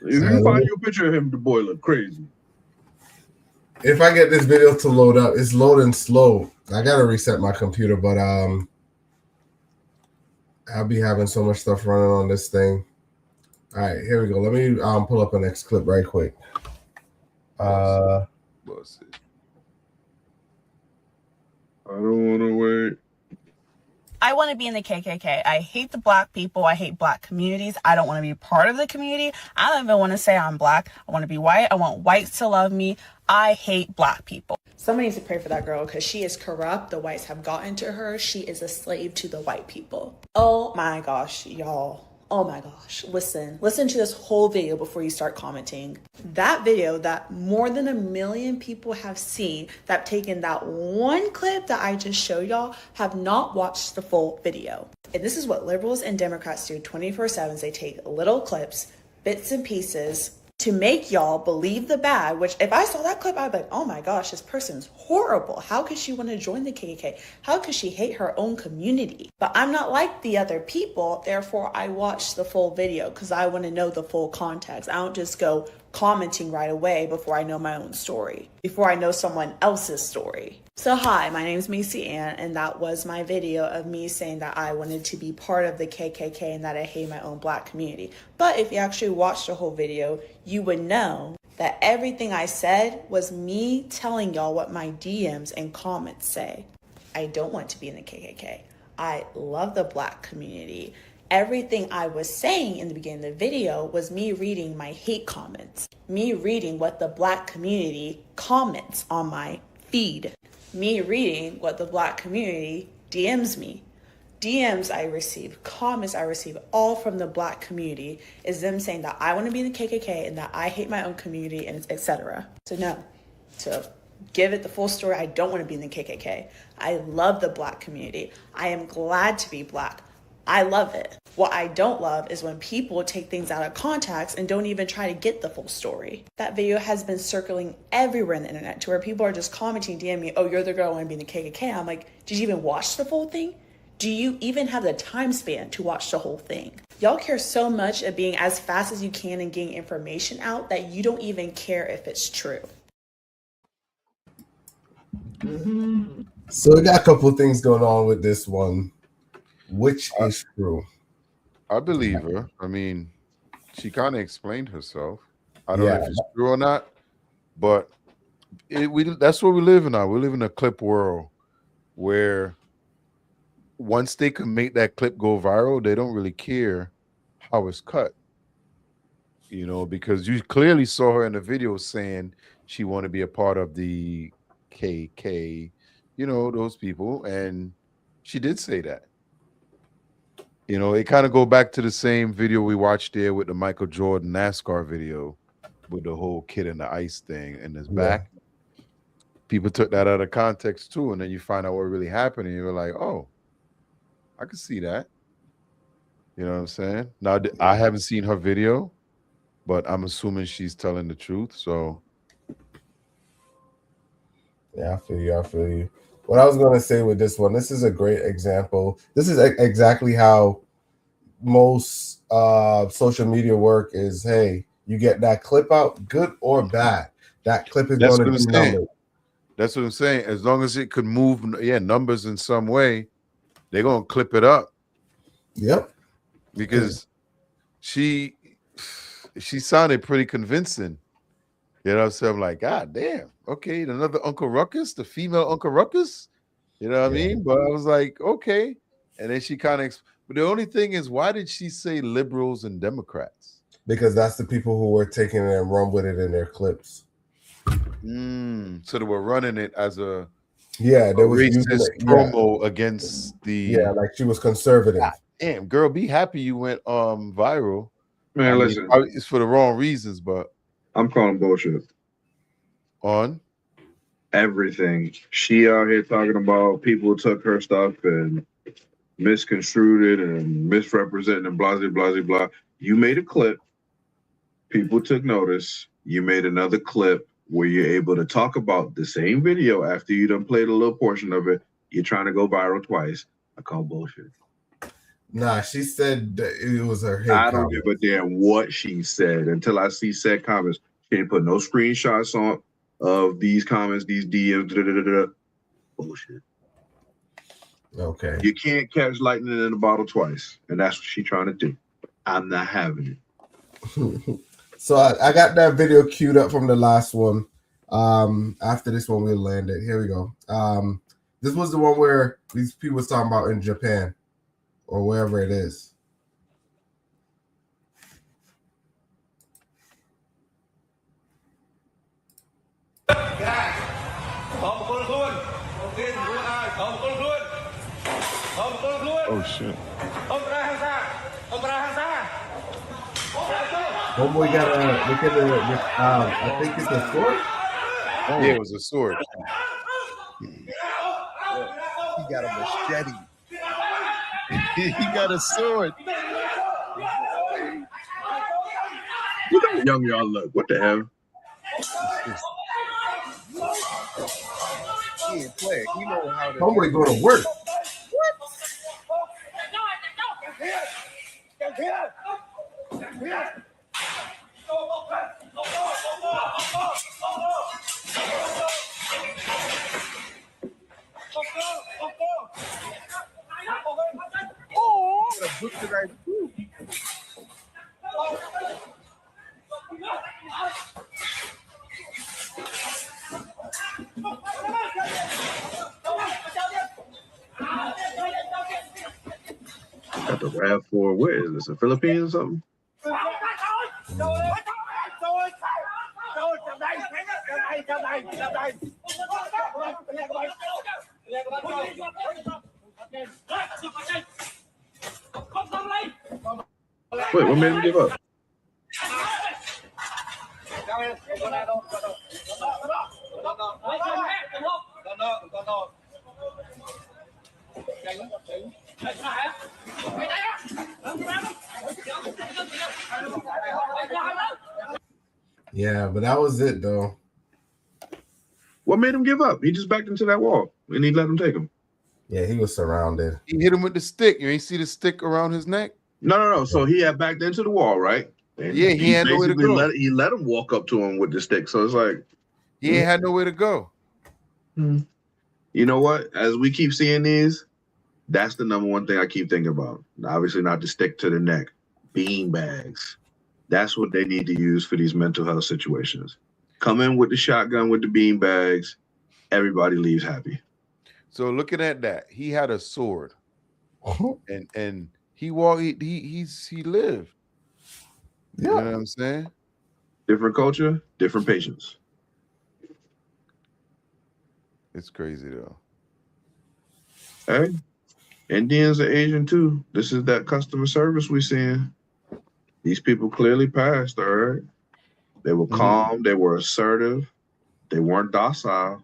you find you a picture of him, the boy look crazy. If I get this video to load up, it's loading slow. I gotta reset my computer, but I'll be having so much stuff running on this thing. All right, here we go. Let me pull up a next clip right quick. Let's see. I don't want to wait. I want to be in the KKK. I hate the black people. I hate black communities. I don't want to be part of the community. I don't even want to say I'm black. I want to be white. I want whites to love me. I hate black people. Somebody needs to pray for that girl because she is corrupt. The whites have gotten to her. She is a slave to the white people. Oh my gosh, y'all. Oh my gosh. Listen to this whole video before you start commenting. That video that more than 1 million people have seen, that taken that one clip that I just showed y'all, have not watched the full video. And this is what liberals and Democrats do 24/7. They take little clips, bits and pieces, to make y'all believe the bad, which if I saw that clip, I'd be like, oh my gosh, this person's horrible. How could she want to join the KKK? How could she hate her own community? But I'm not like the other people. Therefore, I watch the full video because I want to know the full context. I don't just go commenting right away before I know my own story, before I know someone else's story. So hi, my name is Macy Ann, and that was my video of me saying that I wanted to be part of the KKK and that I hate my own black community. But if you actually watched the whole video, you would know that everything I said was me telling y'all what my DMs and comments say. I don't want to be in the KKK. I love the black community. Everything I was saying in the beginning of the video was me reading my hate comments, me reading what the black community comments on my feed, me reading what the black community DMs me. DMs I receive, comments I receive, all from the black community is them saying that I want to be in the KKK and that I hate my own community and etc. So no, to give it the full story, I don't want to be in the KKK. I love the black community. I am glad to be black. I love it. What I don't love is when people take things out of context and don't even try to get the full story. That video has been circling everywhere on the internet to where people are just commenting, DMing me, oh, you're the girl I want to be in the KKK. I'm like, did you even watch the full thing? Do you even have the time span to watch the whole thing? Y'all care so much of being as fast as you can and getting information out that you don't even care if it's true. So we got a couple of things going on with this one. Which is true? I believe her. I mean, she kind of explained herself. I don't know if it's true or not, but that's what we live in now. We live in a clip world where once they can make that clip go viral, they don't really care how it's cut. You know, because you clearly saw her in the video saying she wanted to be a part of the KK, you know, those people, and she did say that. You know, it kind of go back to the same video we watched there with the Michael Jordan NASCAR video with the whole kid in the ice thing in his back. People took that out of context too, and then you find out what really happened, and you're like, oh, I can see that. You know what I'm saying? Now, I haven't seen her video, but I'm assuming she's telling the truth. So, yeah, I feel you. I feel you. What I was going to say with this one, this is a great example. This is exactly how most social media work is. Hey, you get that clip out, good or bad. That clip is going to be numbers. That's what I'm saying. As long as it could move, numbers in some way, they're going to clip it up. Yep. Because she sounded pretty convincing. You know what I'm saying? I'm like, God damn. Okay, another Uncle Ruckus, the female Uncle Ruckus. You know what I mean? But I was like, okay. And then she kind of, but the only thing is, why did she say liberals and Democrats? Because that's the people who were taking it and run with it in their clips. So they were running it as a Yeah, they was using racist it. promo against the. Yeah, like she was conservative. God damn, girl, be happy you went viral. Man, I mean, listen, it's for the wrong reasons, but I'm calling bullshit. On everything. She out here talking about people took her stuff and misconstrued it and misrepresented and blah, blah, blah, blah. You made a clip. People took notice. You made another clip where you're able to talk about the same video after you done played a little portion of it. You're trying to go viral twice. I call bullshit. Nah, she said that it was her hate I don't comment. give a damn what she said until I see said comments. She didn't put no screenshots on of these comments, these DMs, bullshit. Okay. You can't catch lightning in a bottle twice, and that's what she's trying to do. I'm not having it. So I got that video queued up from the last one. After this one, we'll land it. Here we go. This was the one where these people was talking about in Japan or wherever it is. Oh shit. Homeboy got look at the I think it's a sword. Oh. Yeah, it was a sword. He got a machete. He got a sword. Look how young y'all look. What the hell? He ain't playing. He know how to. Homeboy go to work. Got the RAV4. Where is this? The Philippines or something? Wait, what made him give up? Yeah, but that was it though. What made him give up? He just backed into that wall and he let him take him. Yeah, he was surrounded. He hit him with the stick. You ain't see the stick around his neck? No. So he had backed into the wall, right? And yeah, he had nowhere to go. He let him walk up to him with the stick. So it's like he ain't had nowhere to go. You know what? As we keep seeing these, that's the number one thing I keep thinking about. Obviously, not the stick to the neck. Bean bags. That's what they need to use for these mental health situations. Come in with the shotgun with the bean bags. Everybody leaves happy. So looking at that, he had a sword, and he walked. He lived. Yeah. You know what I'm saying? Different culture, different patience. It's crazy though. Hey, Indians are Asian too. This is that customer service we seeing. These people clearly passed, all right? They were calm, they were assertive, they weren't docile,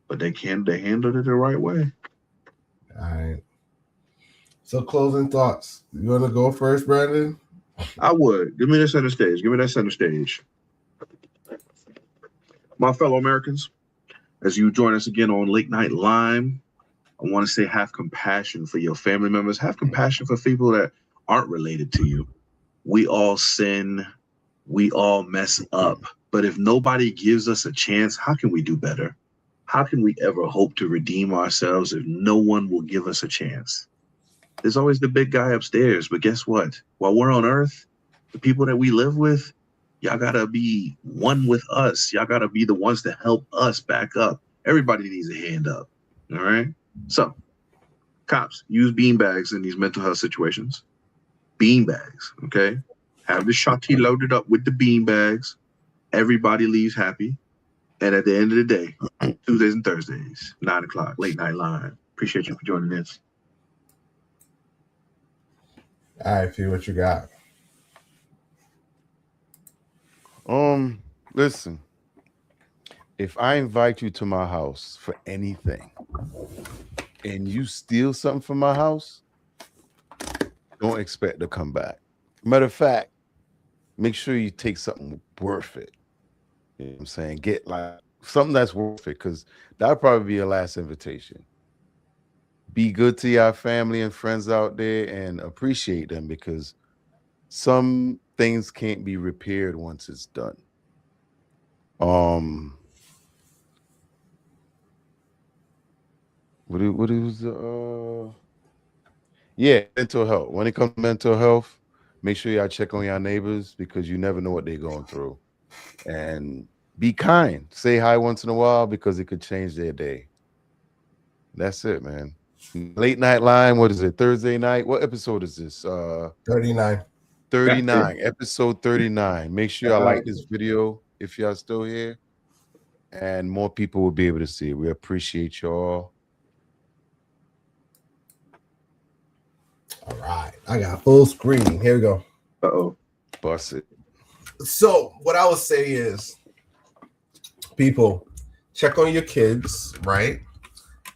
but they handled it the right way. All right. So closing thoughts. You want to go first, Brandon? I would. Give me the center stage. Give me that center stage. My fellow Americans, as you join us again on Late Night Lime, I want to say have compassion for your family members. Have compassion for people that aren't related to you. We all sin. We all mess up. But if nobody gives us a chance, how can we do better? How can we ever hope to redeem ourselves if no one will give us a chance? There's always the big guy upstairs. But guess what? While we're on earth, the people that we live with, y'all got to be one with us. Y'all got to be the ones to help us back up. Everybody needs a hand up. All right? So, cops, use beanbags in these mental health situations. Beanbags, okay? Have the shotty loaded up with the beanbags. Everybody leaves happy. And at the end of the day, Tuesdays and Thursdays, 9 o'clock, Late Night Line. Appreciate you for joining us. All right, P, what you got? Listen. If I invite you to my house for anything and you steal something from my house, don't expect to come back. Matter of fact, make sure you take something worth it. You know what I'm saying? Get like something that's worth it, because that'll probably be your last invitation. Be good to your family and friends out there and appreciate them, because some things can't be repaired once it's done. What is yeah, mental health. When it comes to mental health, make sure y'all check on your neighbors, because you never know what they're going through. And be kind. Say hi once in a while, because it could change their day. That's it, man. Late Night Line, what is it? Thursday night? What episode is this? 39. 39. Episode 39. Make sure y'all like this video if y'all still here. And more people will be able to see it. We appreciate y'all. All right. I got full screen. Here we go. Uh-oh. Bust it. So what I would say is, people, check on your kids, right?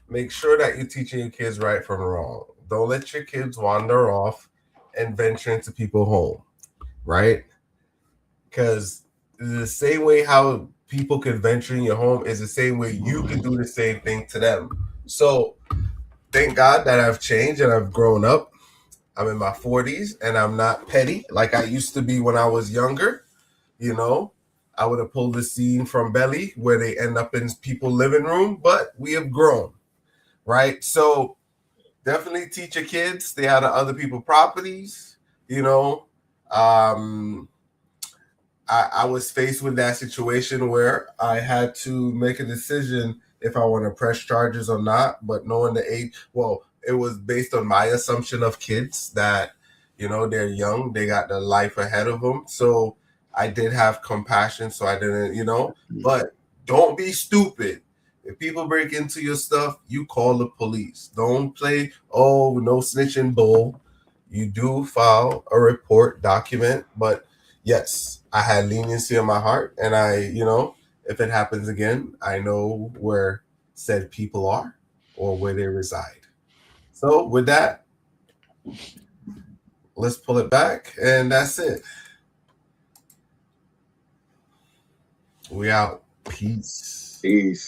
Make sure that you're teaching your kids right from wrong. Don't let your kids wander off and venture into people's home, right? Because the same way how people can venture in your home is the same way you can do the same thing to them. So thank God that I've changed and I've grown up. I'm in my 40s and I'm not petty like I used to be when I was younger. You know, I would have pulled the scene from Belly where they end up in people's living room, but we have grown, right? So definitely teach your kids, stay out of other people's properties. You know, I was faced with that situation where I had to make a decision if I want to press charges or not, but knowing the age, well, it was based on my assumption of kids that, you know, they're young, they got their life ahead of them. So I did have compassion, so I didn't, you know, but don't be stupid. If people break into your stuff, you call the police. Don't play, oh, no snitching bull. You do file a report document, but yes, I had leniency in my heart, and I, you know, if it happens again, I know where said people are or where they reside. So with that, let's pull it back, and that's it. We out. Peace. Peace.